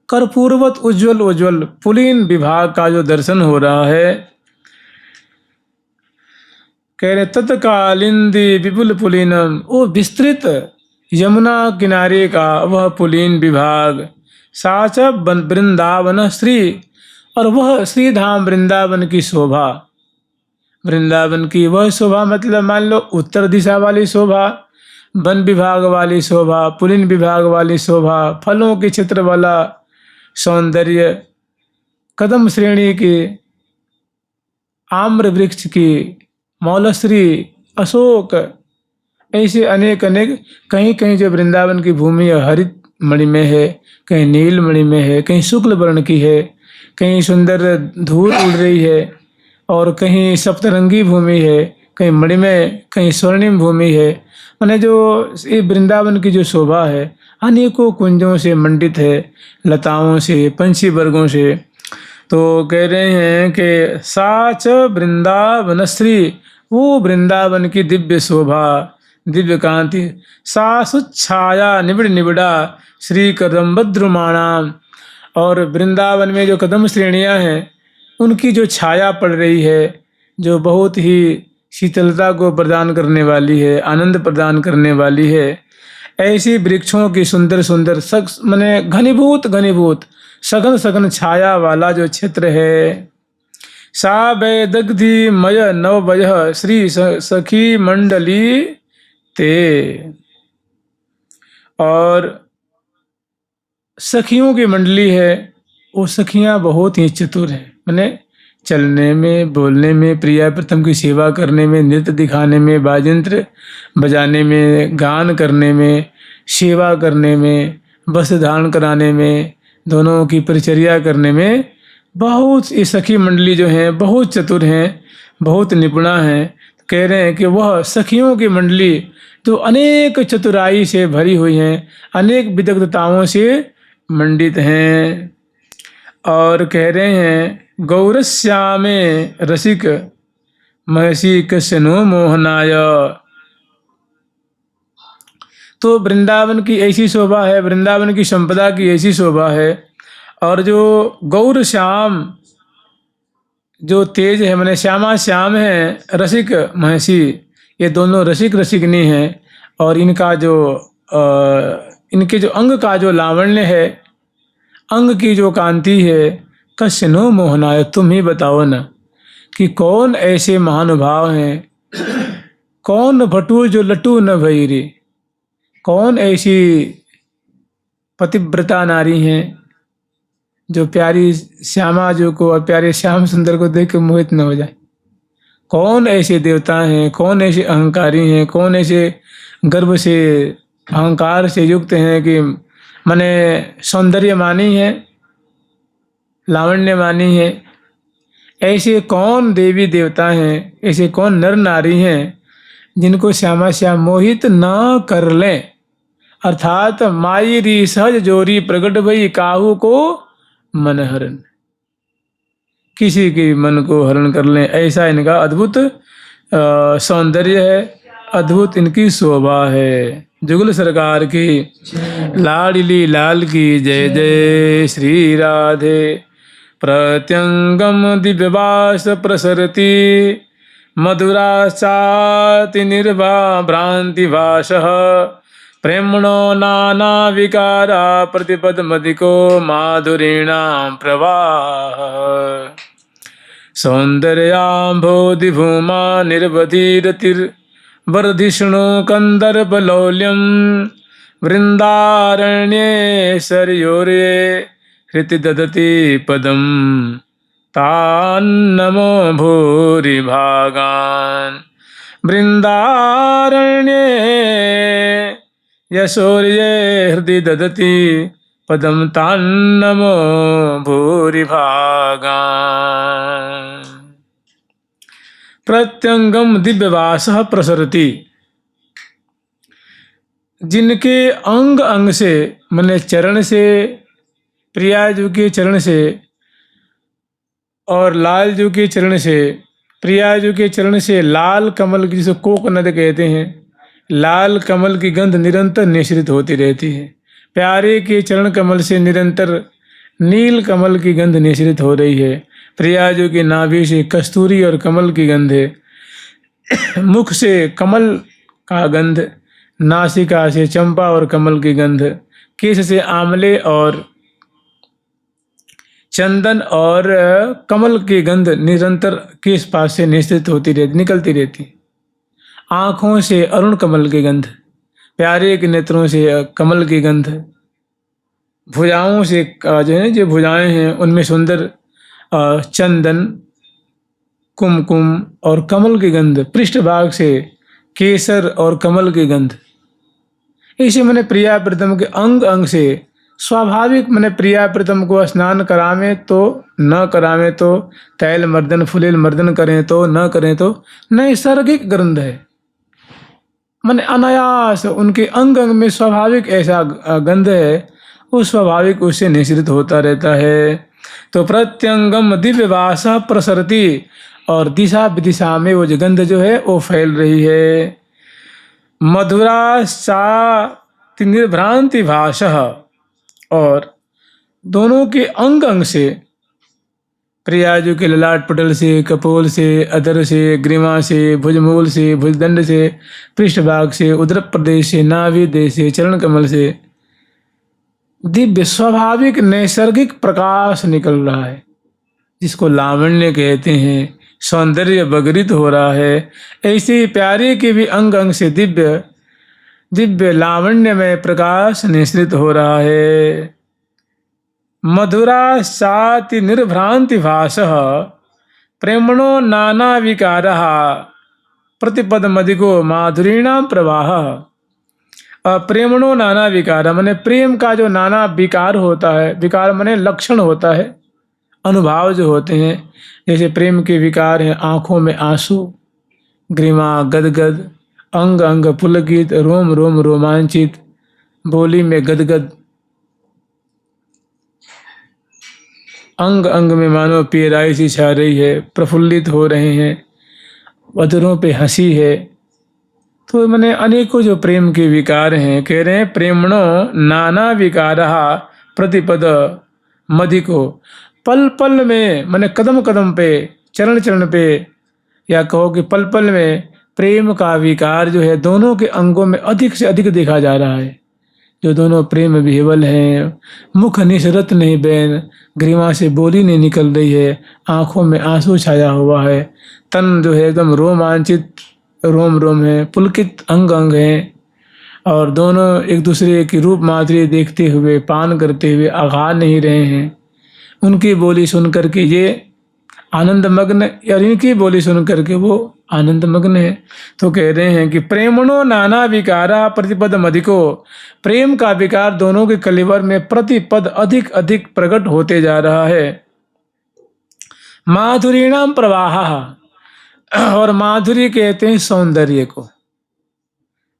कर्पूरवत उज्जवल उज्जवल पुलीन विभाग का जो दर्शन हो रहा है। कह रहे तत्कालिंदी विपुल पुलीनम, वो विस्तृत यमुना किनारे का वह पुलीन विभाग, साच वृंदावन श्री, और वह श्रीधाम वृंदावन की शोभा, वृंदावन की वह शोभा मतलब मान लो उत्तर दिशा वाली शोभा, वन विभाग वाली शोभा, पुलिन विभाग वाली शोभा, फलों के चित्र वाला सौंदर्य, कदम श्रेणी की, आम्र वृक्ष की, मौलश्री, अशोक, ऐसे अनेक अनेक। कहीं कहीं जो वृंदावन की भूमि हरित मणि में है, कहीं नील मणि में है, कहीं शुक्ल वर्ण की है, कहीं सुंदर धूल उड़ रही है, और कहीं सप्तरंगी भूमि है, कहीं मणिमय, कहीं स्वर्णिम भूमि है। माने जो ये वृंदावन की जो शोभा है अनेकों कुंजों से मंडित है, लताओं से, पंछी वर्गों से। तो कह रहे हैं कि साच वृंदावन श्री, वो वृंदावन की दिव्य शोभा, दिव्य कांति, सा सुच्छाया निबिड़ निबिड़ा श्री कदम्बद्रुमाणा, और वृंदावन में जो कदम श्रेणियां हैं उनकी जो छाया पड़ रही है, जो बहुत ही शीतलता को प्रदान करने वाली है, आनंद प्रदान करने वाली है, ऐसी वृक्षों की सुंदर सुंदर माने घनीभूत घनीभूत सघन सघन छाया वाला जो क्षेत्र है। सा वै दग्धि मय नववयः श्री सखी मंडली ते, और सखियों की मंडली है, वो सखियां बहुत ही चतुर हैं, माने चलने में, बोलने में, प्रिया प्रीतम की सेवा करने में, नृत्य दिखाने में, वाद्ययंत्र बजाने में, गान करने में, सेवा करने में, वस्त्र धारण कराने में, दोनों की परिचर्या करने में बहुत, ये सखी मंडली जो हैं बहुत चतुर हैं, बहुत निपुणा हैं। कह रहे हैं कि वह सखियों की मंडली जो अनेक चतुराई से भरी हुई हैं, अनेक विदग्धताओं से मंडित हैं। और कह रहे हैं गौरश्यामे रसिक महर्षि कस्य नो मोहनाय। तो वृंदावन की ऐसी शोभा है, वृंदावन की संपदा की ऐसी शोभा है। और जो गौर श्याम जो तेज है, मैंने श्यामा श्याम है, रसिक महर्षि, ये दोनों रसिक रसिकनी हैं। और इनका जो इनके जो अंग का जो लावण्य है, अंग की जो कांति है, कस्य नो मोहनाय, तुम ही बताओ ना कि कौन ऐसे महानुभाव हैं, कौन भटू जो लटू न भई रे, कौन ऐसी पतिव्रता नारी हैं जो प्यारी श्यामा जो को और प्यारे श्याम सुंदर को देख के मोहित न हो जाए। कौन ऐसे देवता हैं, कौन ऐसे अहंकारी हैं, कौन ऐसे गर्व से अहंकार से युक्त हैं कि मने सौंदर्य मानी है, लावण्य मानी है। ऐसे कौन देवी देवता हैं, ऐसे कौन नर नारी हैं जिनको श्यामा श्याम मोहित न कर लें। अर्थात माई री सहज जोरी प्रगट भई काहू को मन हरण, किसी के मन को हरण कर लें, ऐसा इनका अद्भुत सौंदर्य है, अद्भुत इनकी शोभा है। जुगल सरकार की लाडली लाल की जय जय। श्री राधे प्रत्यंगम दिव्यवास प्रसरती मधुरा चाति निर्भा भ्रांति भाषः प्रेमणो नाना विकारा प्रतिपद मदिको माधुरीणां प्रवाह सौंदर्याम्भोधि भूमा निर्वधिरतिर्वर्धिष्णु कंदर्पलौल्यं वृंदारण्ये सरयोरे हृति ददति पदं तान्नमो भूरि भागान् वृंदारण्ये यशोर्ये हृदय ददति पदम तान्नमो भूरि भागान्। प्रत्यंगम दिव्यवासः प्रसरति, जिनके अंग अंग से मने चरण से, प्रियाजू के चरण से और लालजू के चरण से, प्रियाजू के चरण से लाल कमल की, जिसे कोकनद कहते हैं, लाल कमल की गंध निरंतर निश्रित होती रहती है। प्यारे के चरण कमल से निरंतर नील कमल की गंध निश्रित हो रही है। प्रियाजू की नाभि से कस्तूरी और कमल की गंध है। मुख से कमल का गंध, नासिका से चंपा और कमल की गंध, केश से आंवले और चंदन और कमल की गंध निरंतर केश पास से निश्चित होती रहती, निकलती रहती। आँखों से अरुण कमल की गंध, प्यारे के नेत्रों से कमल की गंध, भुजाओं से जो है, जो भुजाएं हैं उनमें सुंदर चंदन, कुमकुम और कमल की गंध, पृष्ठभाग से केसर और कमल की गंध। इसे मैंने प्रिया प्रीतम के अंग अंग से स्वाभाविक, मैंने प्रिया प्रीतम को स्नान करावे तो न करावे तो, तैल मर्दन फुलेल मर्दन करें तो न करें तो, नैसर्गिक गंध है। मैंने अनायास उनके अंग अंग में स्वाभाविक ऐसा गंध है, वो स्वाभाविक उससे निश्रित होता रहता है। तो प्रत्यंगम दिव्य वासा प्रसरती, और दिशा विदिशा में वो गंध जो है वो फैल रही है। मधुरा सा निर्भ्रांति भाषः, और दोनों के अंग अंग से, प्रियाजू के ललाट पटल से, कपोल से, अधर से, ग्रीवा से, भुजमूल से, भुजदंड से, पृष्ठभाग से, उदर प्रदेश से, नाभि देश से, चरण कमल से दिव्य स्वाभाविक नैसर्गिक प्रकाश निकल रहा है, जिसको लावण्य कहते हैं। सौंदर्य बगरित हो रहा है। ऐसे ही प्यारे के भी अंग अंग से दिव्य दिव्य लावण्य में प्रकाश निश्रित हो रहा है। मधुरा साति निर्भ्रांति भाषः प्रेमणो नाना विकारः प्रतिपद मदिको माधुरीणाम प्रवाह। प्रेमणो नाना विकार, माने प्रेम का जो नाना विकार होता है, विकार माने लक्षण होता है, अनुभाव जो होते हैं। जैसे प्रेम के विकार हैं आँखों में आंसू, ग्रीवा गदगद, अंग अंग पुलकित, रोम रोम रोमांचित, बोली में गदगद, अंग अंग में मानो पियराई सी छा रही है, प्रफुल्लित हो रहे हैं, अधरों पे हंसी है। तो मैंने अनेकों जो प्रेम के विकार हैं, कह रहे हैं प्रेमणो नाना विकारः प्रतिपद मदिको, पल पल में, मैंने कदम कदम पे, चरण चरण पे, या कहो कि पल पल में प्रेम का विकार जो है दोनों के अंगों में अधिक से अधिक देखा जा रहा है। जो दोनों प्रेम विह्वल हैं। मुख निसरत नहीं बैन, ग्रीवा से बोली नहीं निकल रही है, आंखों में आंसू छाया हुआ है। तन जो है एकदम रोमांचित, रोम रोम है, पुलकित अंग अंग है। और दोनों एक दूसरे की रूप माधुरी देखते हुए, पान करते हुए आघा नहीं रहे हैं। उनकी बोली सुन करके ये आनंद मग्न, और इनकी बोली सुन करके वो आनंद मग्न है। तो कह रहे हैं कि प्रेमणो नाना विकारा प्रतिपद अधिको, प्रेम का विकार दोनों के कलेवर में प्रतिपद अधिक अधिक प्रकट होते जा रहा है। माधुरीणाम प्रवाह, और माधुरी कहते हैं सौंदर्य को।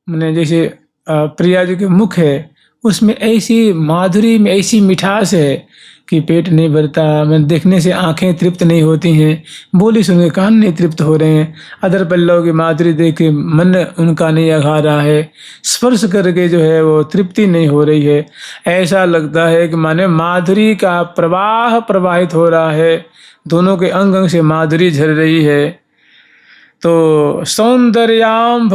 मैंने जैसे प्रिया जी के मुख है, उसमें ऐसी माधुरी में ऐसी मिठास है कि पेट नहीं भरता, मैं देखने से आंखें तृप्त नहीं होती हैं, बोली सुन के कान नहीं तृप्त हो रहे हैं, अदर पल्लव की माधुरी देख के मन उनका नहीं अघा रहा है, स्पर्श करके जो है वो तृप्ति नहीं हो रही है। ऐसा लगता है कि माने माधुरी का प्रवाह प्रवाहित हो रहा है, दोनों के अंग अंग से माधुरी झर रही है। तो सौंदर्याम्भोधिभूमा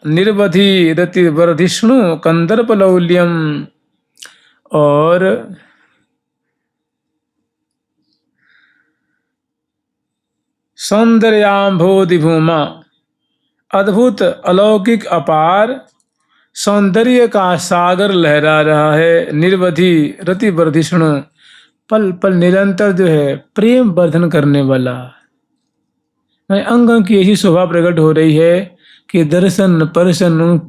निर्वधि रति वर्धिष्णु कंदर्प लौल्यम, और सौंदर्याम्भोधिभूमा, अद्भुत अलौकिक अपार सौंदर्य का सागर लहरा रहा है। निर्वधि रति वर्धिष्णु, पल पल निरंतर जो है प्रेम वर्धन करने वाला। अंग अंग की ऐसी शोभा प्रकट हो रही है कि दर्शन परशन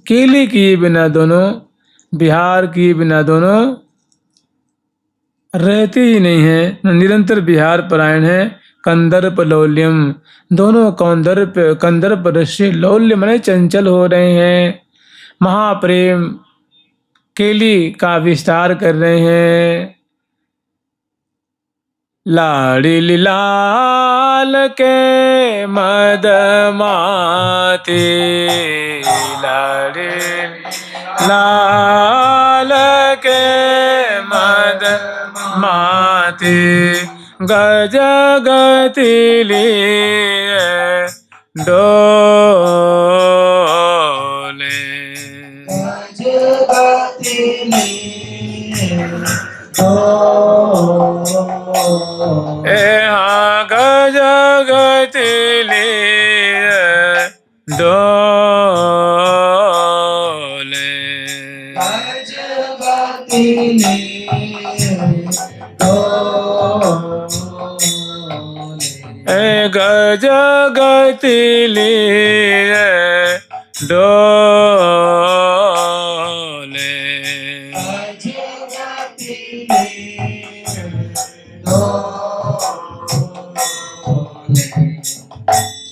केले किए बिना दोनों, बिहार किए बिना दोनों रहते ही नहीं है, निरंतर बिहार परायण है। कंदर्प लौल्यम, दोनों कंदर्प रश्य लौल्य माने चंचल हो रहे हैं, महाप्रेम केली का विस्तार कर रहे हैं। लाड़ी लाल के मद माते, लाड़ी लाल के मद माते, गज गतिली डोले, गज गतिली गज गतिली डोले, गज गतिली गज गतिली डोले,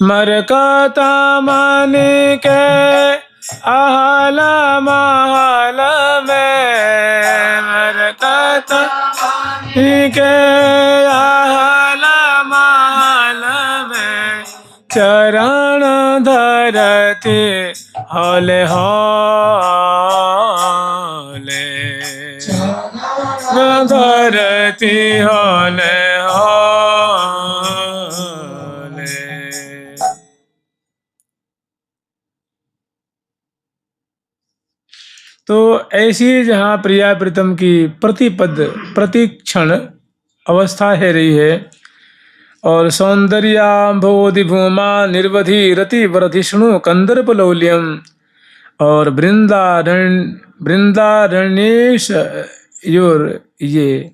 मरकता मन के आहल महल में, मरकता के आहल महल में, चरण धरती हौले हौले, धरती हौले हौले। तो ऐसी जहाँ प्रिया प्रीतम की प्रतिपद प्रतिक्षण अवस्था है रही है। और सौंदर्याम्भोधिभूमा निर्वधि रति वर्धिष्णु कंदर्प लौल्यम, और वृंदारण्येश योर, ये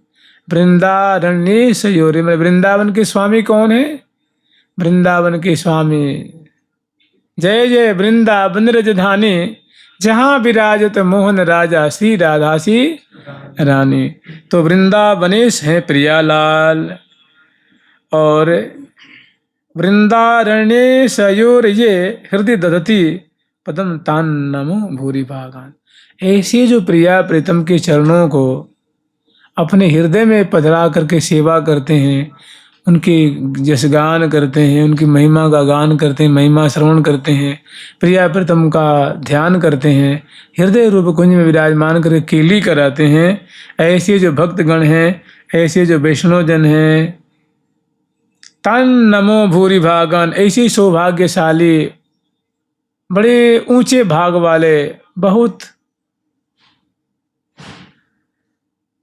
वृंदारण्येश योर, में वृंदावन के स्वामी कौन है? वृंदावन के स्वामी जय जय वृंदावन रजधानी, जहाँ विराजत मोहन राजा श्री राधा सी रानी। तो वृंदावनेश है प्रियालाल, और वृंदारण्येश योर ये हृदय दधति पदम तान नमो भूरि भागान। ऐसे जो प्रिया प्रीतम के चरणों को अपने हृदय में पधरा करके सेवा करते हैं, उनके जसगान करते हैं, उनकी महिमा का गान करते हैं, महिमा श्रवण करते हैं, प्रिया प्रीतम का ध्यान करते हैं, हृदय रूप कुंज में विराजमान करके केली कराते हैं, ऐसे जो भक्तगण हैं, ऐसे जो वैष्णवजन हैं, तन नमो भूरि भागन, ऐसे सौभाग्यशाली बड़े ऊंचे भाग वाले, बहुत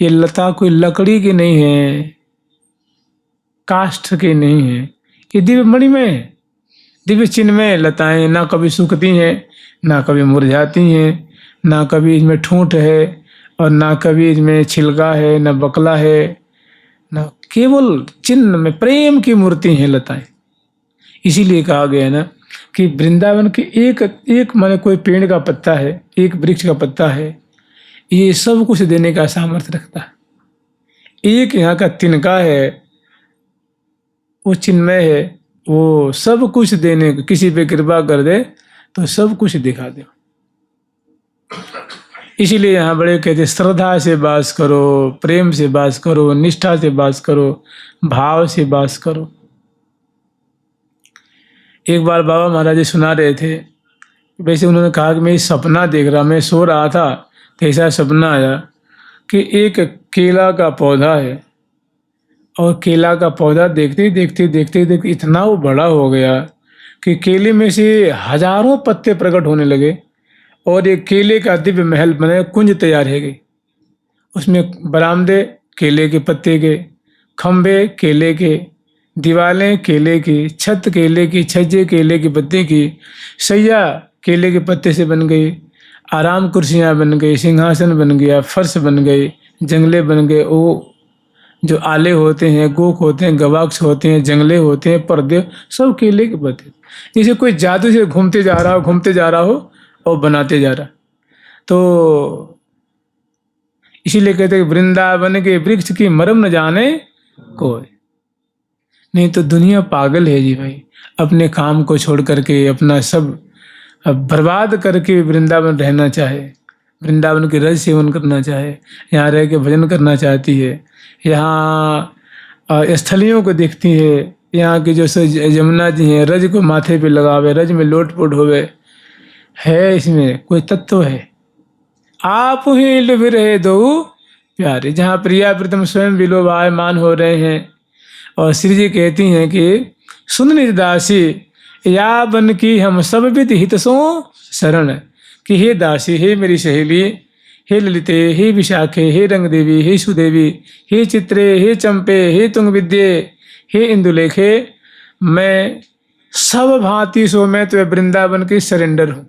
ये लता कोई लकड़ी की नहीं है, काष्ठ की नहीं है, ये दिव्य मणिमय है, दिव्य चिन्हमय लताएं, ना कभी सूखती हैं, ना कभी मुरझाती हैं, ना कभी इसमें ठूंठ है और ना कभी इसमें छिलका है, ना बकला है, ना, केवल चिन्ह में प्रेम की मूर्ति हैं लताएं। इसीलिए कहा गया है ना कि वृंदावन के एक एक माने कोई पेड़ का पत्ता है, एक वृक्ष का पत्ता है, ये सब कुछ देने का सामर्थ्य रखता है। एक यहाँ का तिनका है, वो चिन्मय है, वो सब कुछ देने, किसी पे कृपा कर दे तो सब कुछ दिखा दे। इसीलिए यहाँ बड़े कहते श्रद्धा से वास करो, प्रेम से वास करो, निष्ठा से वास करो, भाव से वास करो। एक बार बाबा महाराज जी सुना रहे थे, वैसे उन्होंने कहा कि मैं सपना देख रहा, मैं सो रहा था तो ऐसा सपना आया कि एक केला का पौधा है और केला का पौधा देखते देखते देखते देखते इतना वो बड़ा हो गया कि केले में से हजारों पत्ते प्रकट होने लगे और एक केले का दिव्य महल बने, कुंज तैयार है गई। उसमें बरामदे केले के पत्ते के, खंबे केले के, दीवारें केले की, छत केले की, छज्जे केले के पत्ते की, सैया केले के पत्ते से बन गई, आराम कुर्सियाँ बन गई, सिंहासन बन गया, फर्श बन गई, जंगले बन गए, वो जो आले होते हैं, गोख होते हैं, गवाक्ष होते हैं, जंगले होते हैं, पर्दे, सब केले के पत्ते। जैसे कोई जादू से घूमते जा रहा हो और बनाते जा रहा। तो इसीलिए कहते हैं वृंदावन के वृक्ष की मरम न जाने कोई। नहीं तो दुनिया पागल है जी भाई, अपने काम को छोड़ करके, अपना सब बर्बाद करके वृंदावन रहना चाहे, वृंदावन के रज सेवन करना चाहे, यहाँ रह के भजन करना चाहती है, यहाँ स्थलियों को देखती है, यहाँ की जो यमुना जी हैं, रज को माथे पे लगावे, रज में लोटपोट होवे, है इसमें कोई तत्व है? आप ही लुभ रहे दो प्यारे, जहाँ प्रिया प्रीतम स्वयं विलोभायमान हो रहे हैं। और श्री जी कहती हैं कि सुन निज दासी या बन की हम सब विद हित सो शरण, कि हे दासी, हे मेरी सहेली, हे ललिते, हे विशाखे, हे रंग देवी, हे सुदेवी, हे चित्रे, हे चंपे, हे तुंग विद्ये, हे इंदुलेखे, मैं सब भांति सो मैं तो वृंदावन की सरेंडर हूँ,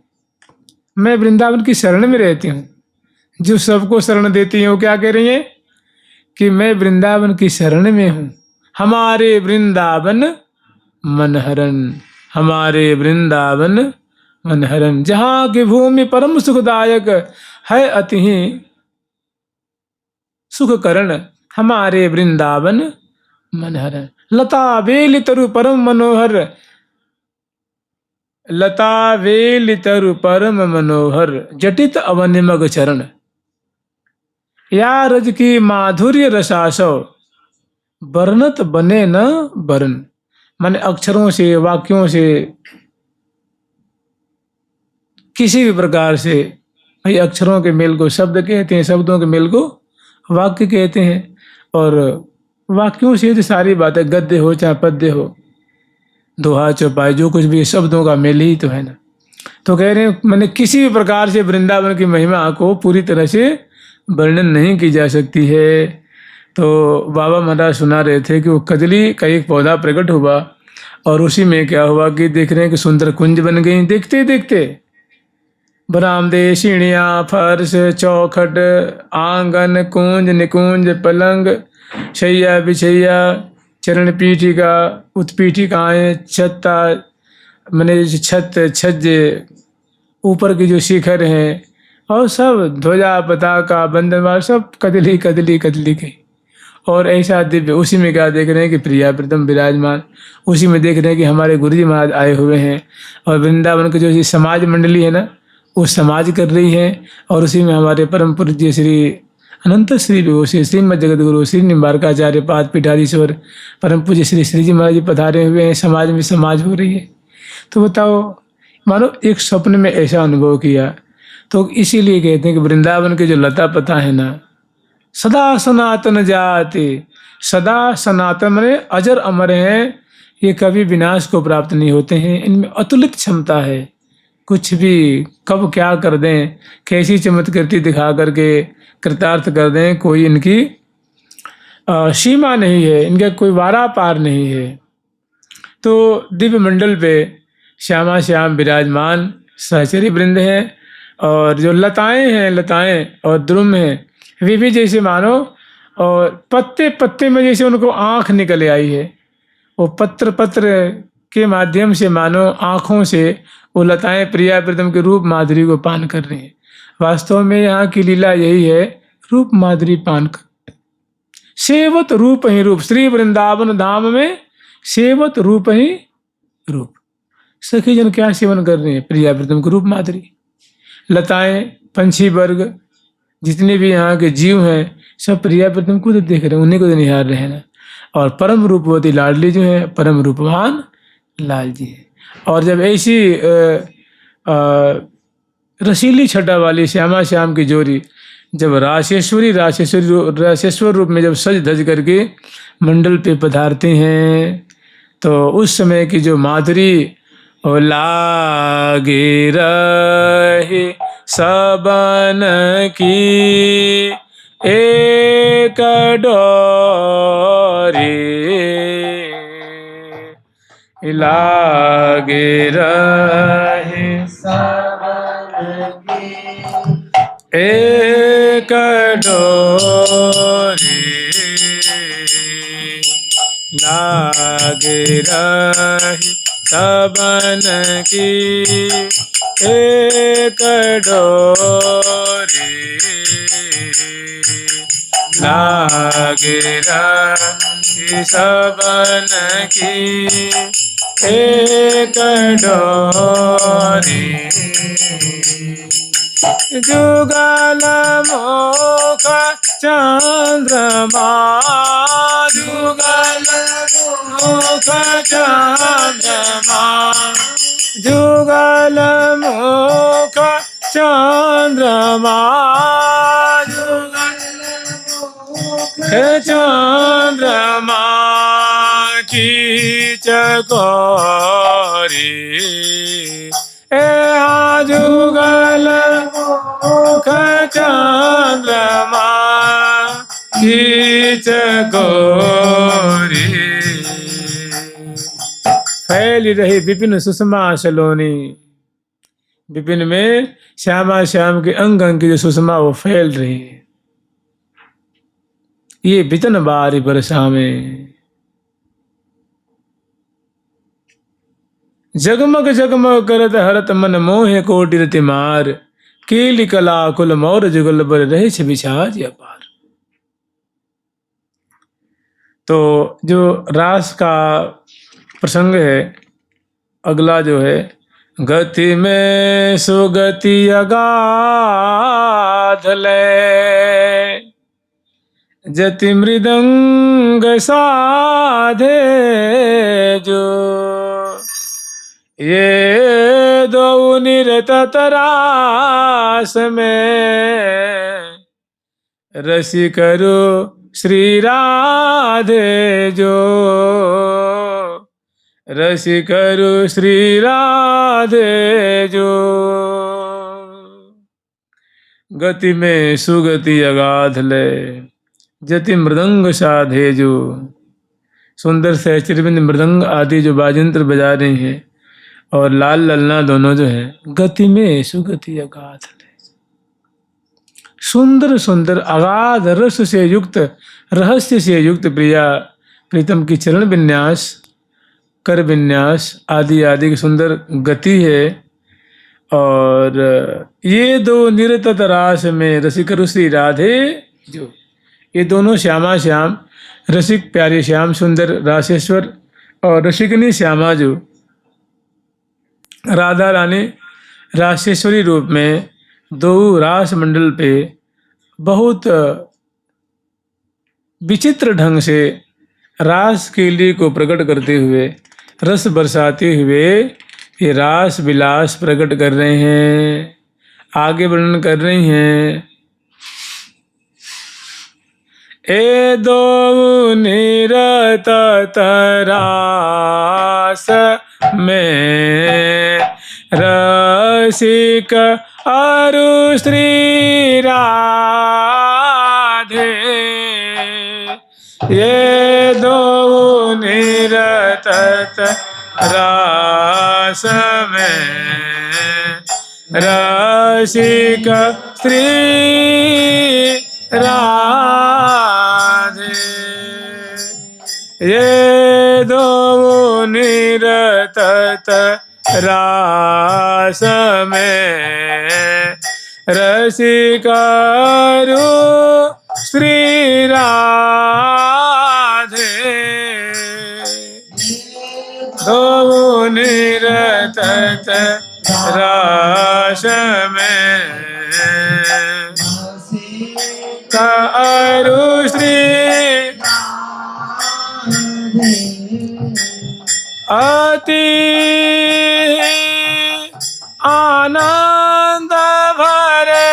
मैं वृंदावन की शरण में रहती हूँ। जो सबको शरण देती है वो क्या कह रही है कि मैं वृंदावन की शरण में हूँ। हमारे वृंदावन मनहरन, हमारे वृंदावन मनहरन, जहाँ की भूमि परम सुखदायक है अति ही सुख करण, हमारे वृंदावन मनहरन। लता बेल तरु परम मनोहर, लता वेल तरु परम मनोहर, जटित अवनिमग चरण, या रज की माधुर्य रसासव, वर्णत बने न वर्ण। माने अक्षरों से, वाक्यों से, किसी भी प्रकार से, भाई अक्षरों के मेल को शब्द कहते हैं, शब्दों के मेल को वाक्य कहते हैं, और वाक्यों से तो सारी बातें, गद्य हो चाहे पद्य हो, दोहा चौपाई, जो कुछ भी शब्दों का मेल ही तो है ना। तो कह रहे हैं मैंने किसी भी प्रकार से वृंदावन की महिमा को पूरी तरह से वर्णन नहीं की जा सकती है। तो बाबा महाराज सुना रहे थे कि वो कजली का एक पौधा प्रकट हुआ और उसी में क्या हुआ कि देख रहे हैं कि सुंदर कुंज बन गई। देखते देखते बरामदे, सीढ़ियाँ, फर्श, चौखट, आंगन, कुंज, निकुंज, पलंग, शैया बिछैया, चरण पीठिका, उत्पीठिकाएँ, छत्ता मैंने छत, छज्जे, ऊपर की जो शिखर हैं, और सब ध्वजा पताका बंधनवार, सब कदली कदली कदली की। और ऐसा दिव्य, उसी में क्या देख रहे हैं कि प्रिया प्रीतम विराजमान, उसी में देख रहे हैं कि हमारे गुरुजी महाराज आए हुए हैं, और वृंदावन की जो समाज मंडली है ना, वो समाज कर रही है। और उसी में हमारे परम पूज्य श्री अनंत श्री विभूषी श्रीमद जगत गुरु श्री निम्बारकाचार्य पाद पीठाधीश्वर परम पूज्य श्री जी महाराज जी पधारे हुए हैं, समाज में समाज हो रही है। तो बताओ, मानो एक स्वप्न में ऐसा अनुभव किया। तो इसीलिए कहते हैं कि वृंदावन के जो लता पता है ना, सदा सनातन जाति, सदा सनातन माने अजर अमर हैं, ये कभी विनाश को प्राप्त नहीं होते हैं, इनमें अतुलित क्षमता है। कुछ भी कब क्या कर दें, कैसी चमत्कृति दिखा करके कृतार्थ कर दें, कोई इनकी सीमा नहीं है, इनका कोई वारा पार नहीं है। तो दिव्य मंडल पे श्यामा श्याम विराजमान सहचरी वृंद हैं, और जो लताएं हैं, लताएं और द्रुम हैं, वे भी जैसे मानो, और पत्ते पत्ते में जैसे उनको आँख निकल आई है, वो पत्र पत्र के माध्यम से मानो आँखों से वो लताएं प्रिया प्रीतम के रूप माधुरी को पान कर रही हैं। वास्तव में यहाँ की लीला यही है, रूप माधुरी पान कर, सेवत रूप ही रूप। श्री वृंदावन धाम में सेवत रूप ही रूप। सखी जन क्या सेवन कर रहे हैं? प्रिया प्रीतम के रूप माधुरी। लताएं, पंछी वर्ग, जितने भी यहाँ के जीव हैं, सब प्रिया प्रीतम को तो देख रहे हैं, उन्हीं को तो निहार रहे हैं ना। और परम रूपवती लाडली जो है, परम रूपवान लाल जी है। और जब ऐसी रसीली छटा वाली श्यामा श्याम की जोड़ी जब राशेश्वर रूप में जब सज धज करके मंडल पे पधारते हैं, तो उस समय की जो माधुरी ओ लागे रहे सबन की एक डोरी, लागे रहे सबन की एक डोरी, लागे रहे सबन की एक डोरी, लागे रहे सबन की एक डोरी, जुगल मुख चंद्रमा, जुगल मुख चंद्रमा, जुगल मुख चंद्रमा, जुगल मुख चंद्रमा की चकोरी, जुगल मुख चंद्रमा की चकोरी, फैली रही विपिन सुषमा सलोनी। विपिन में श्यामा श्याम के अंग अंग की जो सुषमा वो फैल रही है। ये बितन बारी बरसा में जगमग जगमग करत हरत मन मोहे कोटि रति मार, केली कला कुल मौर जुगल बर रहे छ विचार अपार। तो जो रास का प्रसंग है, अगला जो है, गति में सुगति अगाध ले, जति मृदंग साधे जो, ये दो निरत तरास में, रसी करो श्री राधे जो, रसी करो श्री राधे जो। गति में सुगति अगाध ले, जति मृदंग साधे जो। सुंदर सहचरविंद मृदंग आदि जो बाजंत्र बजा रहे हैं, और लाल ललना दोनों जो है, गति में सुगति अगाध ले, सुंदर सुंदर अगाध रस से युक्त, रहस्य से युक्त प्रिया प्रीतम की चरण विन्यास, कर विन्यास आदि आदि की सुंदर गति है। और ये दो निरत रास में रसिक रुश्री राधे जो, ये दोनों श्यामा श्याम, रसिक प्यारे श्याम सुंदर रासेश्वर और रसिकनी श्यामा जो राधा रानी रासेश्वरी रूप में दो रास मंडल पे बहुत विचित्र ढंग से रास केली को प्रकट करते हुए, रस बरसाते हुए ये रास विलास प्रकट कर रहे हैं, आगे वर्णन कर रही हैं। ए दो निरत तरास में रसिकनी रसिक अरु श्री राधे ये दो निरत रास में रसिक श्री राधे ये दो निरत रास में रसिकारू श्री राधे दो निरत रास में कारू श्री अति आनंद भरे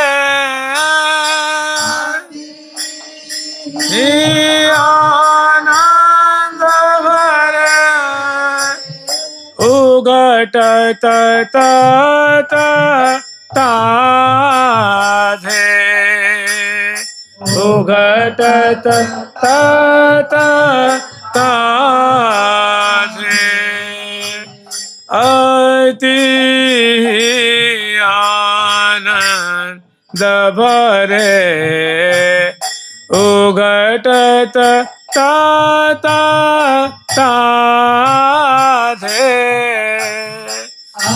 आनंद भरे उगट ताधे उगट ताधे अति आनंद भरे उगटत ताधे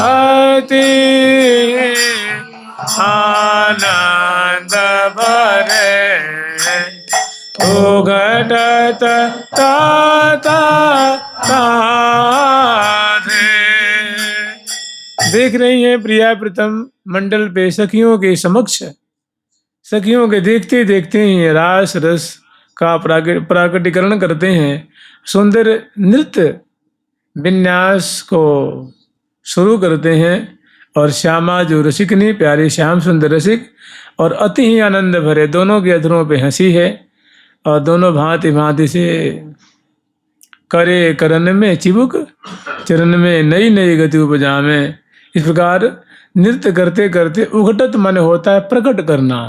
अति आनंद भरे उगटत ताधे। देख रही हैं प्रिया प्रीतम मंडल पे सखियों के समक्ष, सखियों के देखते देखते ही रास रस का प्राकटीकरण करते हैं, सुंदर नृत्य विन्यास को शुरू करते हैं। और श्यामा जो रसिकनी प्यारे श्याम सुंदर रसिक और अति ही आनंद भरे, दोनों के अधरों पे हंसी है और दोनों भांति भांति से करे करन में चिबुक चरण में नई नई गति उपजामे। इस प्रकार नृत्य करते करते उघटत मन होता है प्रकट करना,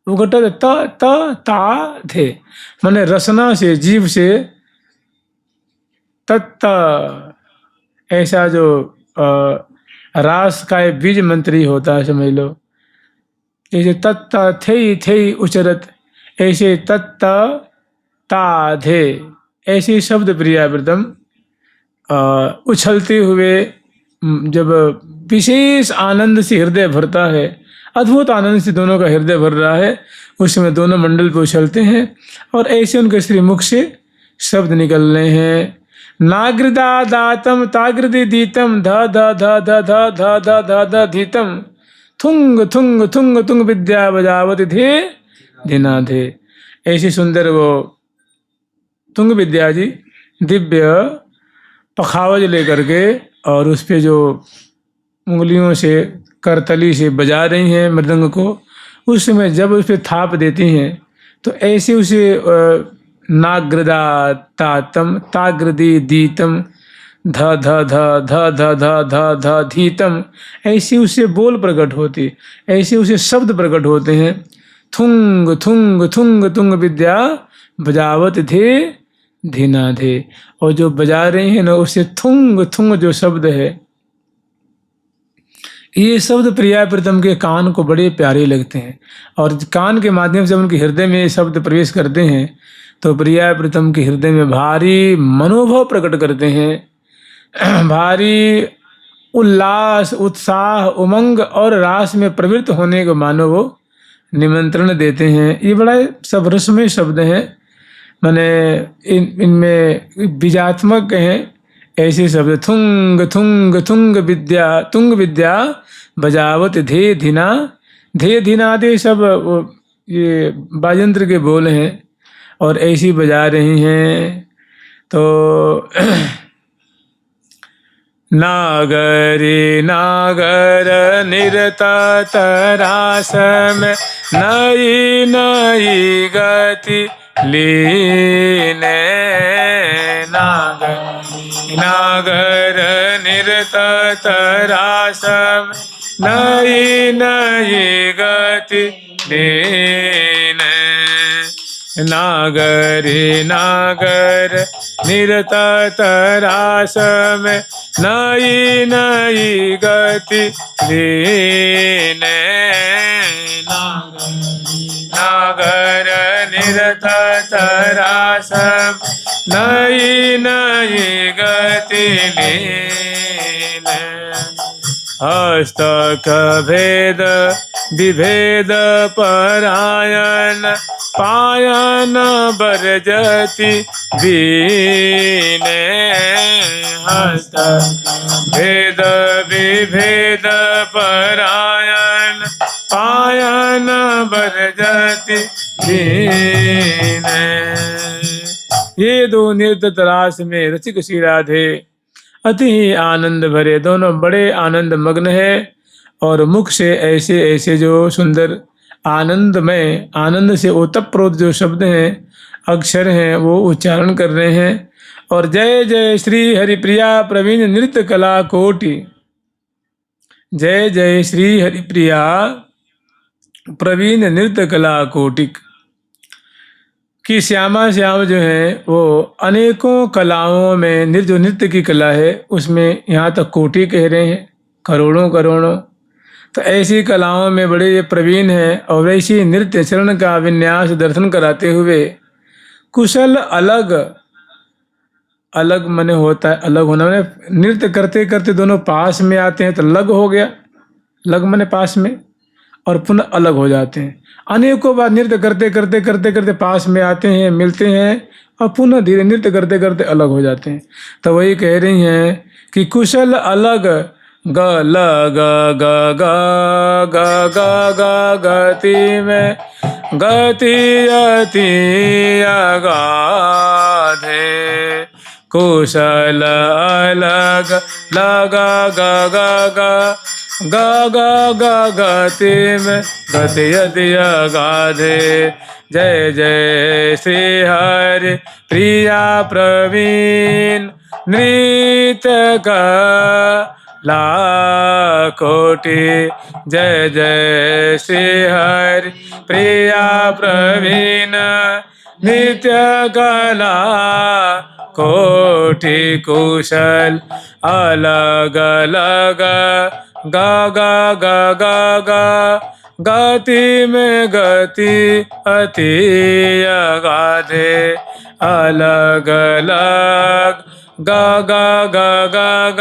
उघटत ता थे माने रसना से जीव से तत्त, ऐसा जो रास का एक बीज मंत्री होता है समझ लो, जैसे तत्त थे उचरत, ऐसे तत्त ताधे, ऐसे शब्द प्रियावृतम उछलते हुए जब विशेष आनंद से हृदय भरता है, अद्भुत आनंद से दोनों का हृदय भर रहा है, उस समय दोनों मंडल पे उछलते हैं और ऐसे उनके श्रीमुख से शब्द निकल रहे हैं। नागृदा दातम तागृदि दीतम ध ध ध ध ध ध ध ध ध धीतम थुंग थुंग थुंग तुंग विद्या बजावत धे धिनाधे। ऐसी सुंदर वो तुंग विद्या जी दिव्य पखावज लेकर के और उस पे जो उंगलियों से करतली से बजा रही हैं मृदंग को, उस समय जब उस पे थाप देती हैं तो ऐसे उसे नाग्रदा तातम ताग्रदी दीतम ध ध ध ध ध ध ध ध धीतम, ऐसे उसे बोल प्रकट होती, ऐसे उसे शब्द प्रकट होते हैं। थुंग थुंग थुंग तुंग विद्या बजावत थे धीना थे, और जो बजा रहे हैं ना उसे थुंग थुंग जो शब्द है, ये शब्द प्रिया प्रीतम के कान को बड़े प्यारे लगते हैं और कान के माध्यम से उनके हृदय में ये शब्द प्रवेश करते हैं तो प्रिया प्रीतम के हृदय में भारी मनोभाव प्रकट करते हैं, भारी उल्लास उत्साह उमंग और रास में प्रवृत्त होने को मानो वो निमंत्रण देते हैं। ये बड़ा सब रसमय शब्द हैं, माने इनमें बीजात्मक हैं ऐसे शब्द। थुंग थुंग थुंग विद्या तुंग विद्या बजावत धे धिना, धे धिना दे सब ये बाजंत्र के बोल हैं और ऐसी बजा रही हैं। तो नागरी नागर निरता तरास में नई नई गति लीने, नागर नागर निरता तरास में नई नई गति दीन। नागरी नागर निरत तरास में नई नई गति दीन। नागर निरत तरास नई नई गति लीन। हस्तक भेद विभेद परायण पायन बरजति बीन। हस्त भेद विभेद परायण पायन बरजति बीन। ये दो नृत्य तरास में रसिक श्री राधे अति ही आनंद भरे, दोनों बड़े आनंद मग्न है और मुख से ऐसे ऐसे जो सुंदर आनंदमय, आनंद से ओतप्रोत जो शब्द हैं, अक्षर हैं, वो उच्चारण कर रहे हैं। और जय जय श्री हरिप्रिया प्रवीण नृत्य कला कोटि। जय जय श्री हरिप्रिया प्रवीण नृत्य कला कोटिक कि श्यामा श्याम जो है वो अनेकों कलाओं में जो नृत्य की कला है उसमें यहाँ तक कोटि कह रहे हैं, करोड़ों करोड़ों। तो ऐसी कलाओं में बड़े ये प्रवीण हैं और ऐसी नृत्य चरण का विन्यास दर्शन कराते हुए कुशल अलग अलग मने होता है, अलग होना मैंने नृत्य करते करते दोनों पास में आते हैं तो लग हो गया, लग मने पास में, और पुनः अलग हो जाते हैं। अनेकों बार नृत्य करते करते करते करते पास में आते हैं, मिलते हैं और पुनः धीरे नृत्य करते करते अलग हो जाते हैं। तो वही कह रही हैं कि कुशल अलग ग ल ग ग ग ग ग ग गति में गति अति अगाधे। कुशल अलग लग ग ग ग ग ग ग गति में गति अति अगाधे। जय जय श्री हरि प्रिया प्रवीण नृत्य कला कोटि। जय जय श्री हरि प्रिया प्रवीण नृत्य कला कोटि। कुशल अलग अलग ग ग ग ग ग गति में गति अति अगाधे। अलग अलग ग ग ग ग ग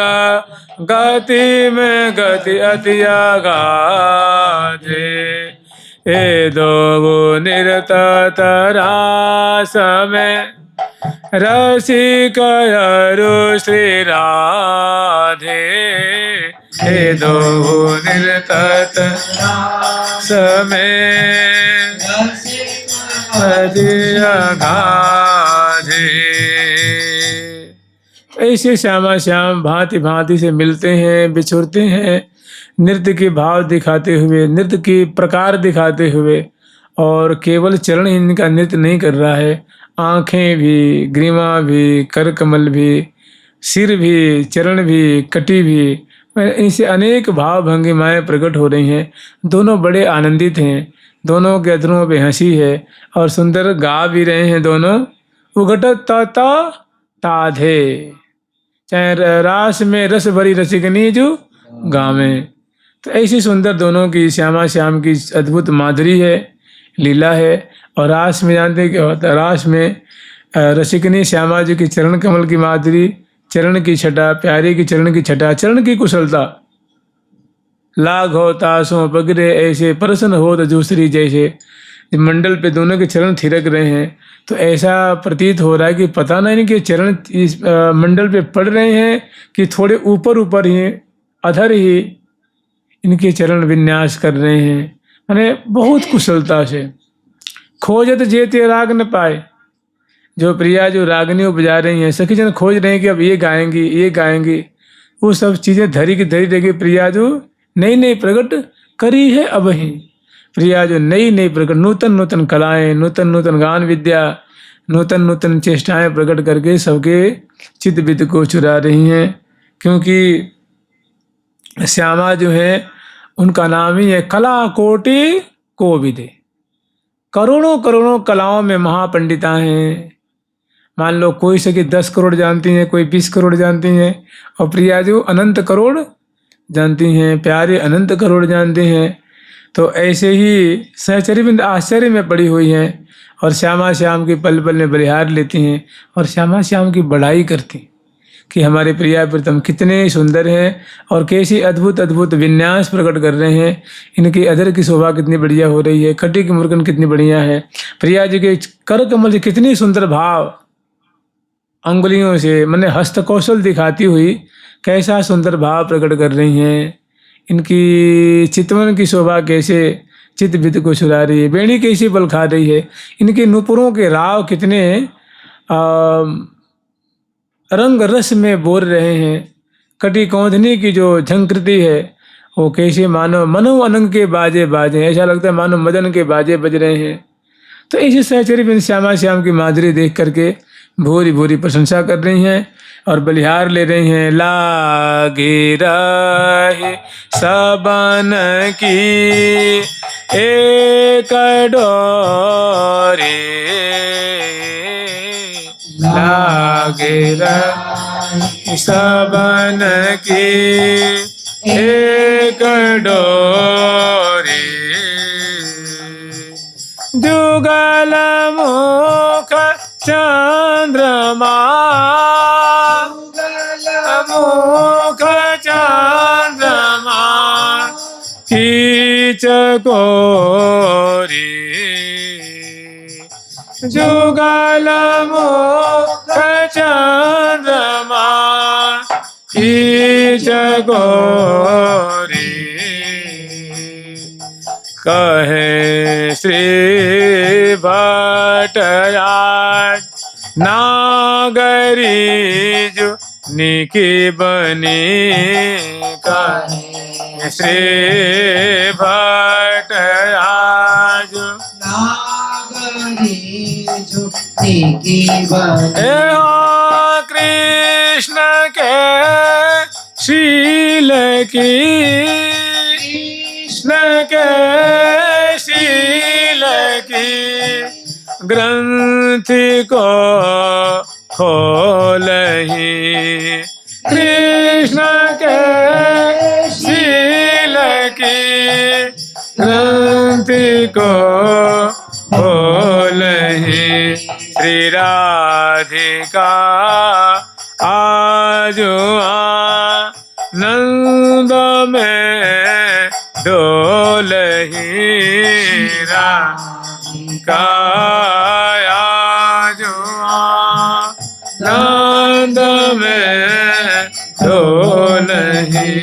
गति में गति अति अगाधे। ए दो निरत तरास में रसिक अरु श्री राधे। हे दो निरत तरास में ऐसे श्यामा श्याम भांति भांति से मिलते हैं, बिछुड़ते हैं, नृत्य के भाव दिखाते हुए, नृत्य की प्रकार दिखाते हुए। और केवल चरण इनका नृत्य नहीं कर रहा है, आँखें भी, ग्रीवा भी, कर कमल भी, सिर भी, चरण भी, कटी भी, इनसे अनेक भाव भंगिमाएँ प्रकट हो रही हैं। दोनों बड़े आनंदित हैं, दोनों के अधरों पे हंसी है और सुंदर गा भी रहे हैं दोनों। उघट ता ताधे, चाहे रास में रस भरी रसिकनी जो गावे। तो ऐसी सुंदर दोनों की श्यामा श्याम की अद्भुत माधुरी है, लीला है। और रास में जानते हैं क्या होता है, रास में रसिकनी श्यामा जी की चरण कमल की माधुरी, चरण की छटा, प्यारे की चरण की छटा, चरण की कुशलता। लाग हो तासों पगरे ऐसे प्रसन्न हो तो दूसरी जैसे। मंडल पे दोनों के चरण थिरक रहे हैं तो ऐसा प्रतीत हो रहा है कि पता नहीं कि चरण इस मंडल पे पड़ रहे हैं कि थोड़े ऊपर ऊपर ही, अधर ही इनके चरण विन्यास कर रहे हैं। माने बहुत कुशलता से। खोजत जेते राग न पाए, जो प्रिया जो रागनी उपजा रही हैं, सखी जन खोज रहे हैं कि अब ये गाएंगी, ये गाएंगी। वो सब चीज़ें धरी की धरी देगी। प्रिया जो नई नई प्रकट करी है अब ही, प्रिया जो नई नई प्रकट, नूतन नूतन कलाएं, नूतन नूतन गान विद्या, नूतन नूतन चेष्टाएं प्रकट करके सबके चित्त वित्त को चुरा रही हैं। क्योंकि श्यामा जो है उनका नाम ही है कला कोटि कोविदे। करोड़ों करोड़ों कलाओं में महापंडिता हैं। मान लो कोई सके 10 करोड़ जानती हैं, कोई 20 करोड़ जानती हैं, और प्रिया जो अनंत करोड़ जानती हैं, प्यारे अनंत करोड़ जानते हैं। तो ऐसे ही सहचरीबिंद आश्चर्य में पड़ी हुई हैं और श्यामा श्याम की पल पल में बलिहार लेती हैं और श्यामा श्याम की बड़ाई करती कि हमारे प्रिया प्रीतम कितने सुंदर हैं और कैसी अद्भुत अद्भुत विन्यास प्रकट कर रहे हैं। इनकी अधर की शोभा कितनी बढ़िया हो रही है, कटी की मुर्गन कितनी बढ़िया है, प्रिया जी के कर कमल से कितनी सुंदर भाव अंगुलियों से मैंने हस्त कौशल दिखाती हुई कैसा सुंदर भाव प्रकट कर रही हैं। इनकी चितवन की शोभा कैसे चित बित को छुरा रही है, बेणी कैसी बल खा रही है, इनके नुपुरों के राव कितने रंग रस में बोर रहे हैं, कटी कौंधनी की जो झंकृति है वो कैसे मानो मनो अनंग के बाजे बाजे, ऐसा लगता है मानो मदन के बाजे बज रहे हैं। तो इसी सहचरी बिन श्यामा श्याम की माधुरी देख करके भूरी भूरी प्रशंसा कर रही हैं और बलिहार ले रही हैं। लागे रहे सबन की एक डोरे, लागे रहे सबन की एक डोरे, जुगल मुख चंद्रमा, मुख चंद्रमा खींच कोरी, जुगल मुख चंद्रमा खींच कोरी, कहे श्री भट्टराज नागरी जो निकी बनी, कहे श्री भट्टराज नागरी जो निकी बनी, कृष्ण के शील की, कृष्ण के शील की ग्रंथि को खोलहि, कृष्ण के शील की ग्रंथि को खोलहि, श्री राधिका आज आनंद में डोलहि, राधिका आज आनंद में डोलहि,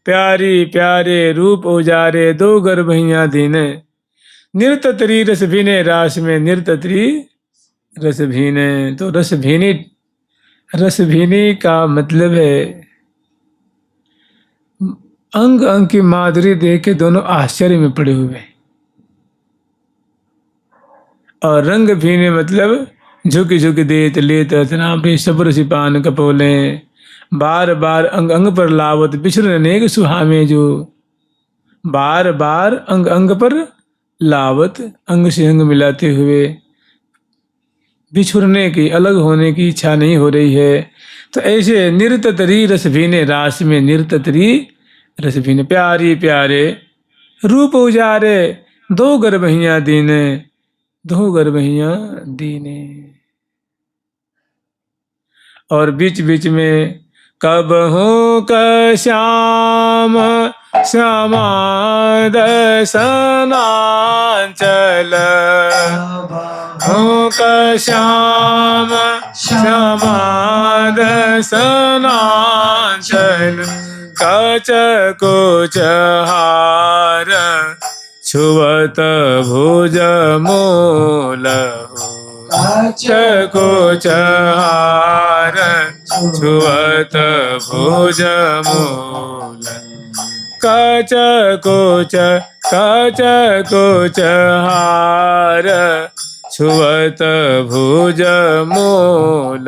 प्यारी प्यारे रूप उजारे दो गर्भैया दीने, निर्तत्री रस भीने रास में निर्तत्री रस भीने। तो रस भीनी का मतलब है अंग अंग की माधुरी देख के दोनों आश्चर्य में पड़े हुए, और रंग भीने मतलब झुक झुक देत लेत रचना पे सब्र सिपान कपोले, बार बार अंग अंग पर लावत बिछुर अनेक सुहामे जो, बार बार अंग अंग पर लावत अंग से अंग मिलाते हुए, बिछुरने की अलग होने की इच्छा नहीं हो रही है। तो ऐसे निर्ततरी रस भीने रास में निर्ततरी रस भीने, प्यारी प्यारे रूप उजारे दो गर्भैया दीने, दो गर्भैया दीने। और बीच बीच में कब हो क श्याम श्यामा दसनांचल, हो क श्याम श्यामा दसनांचल, कच कुच हार छुवत भुज मूल, कच कुच हार छुवत भुज मूल, कच कुच हार छुवत भुज मूल।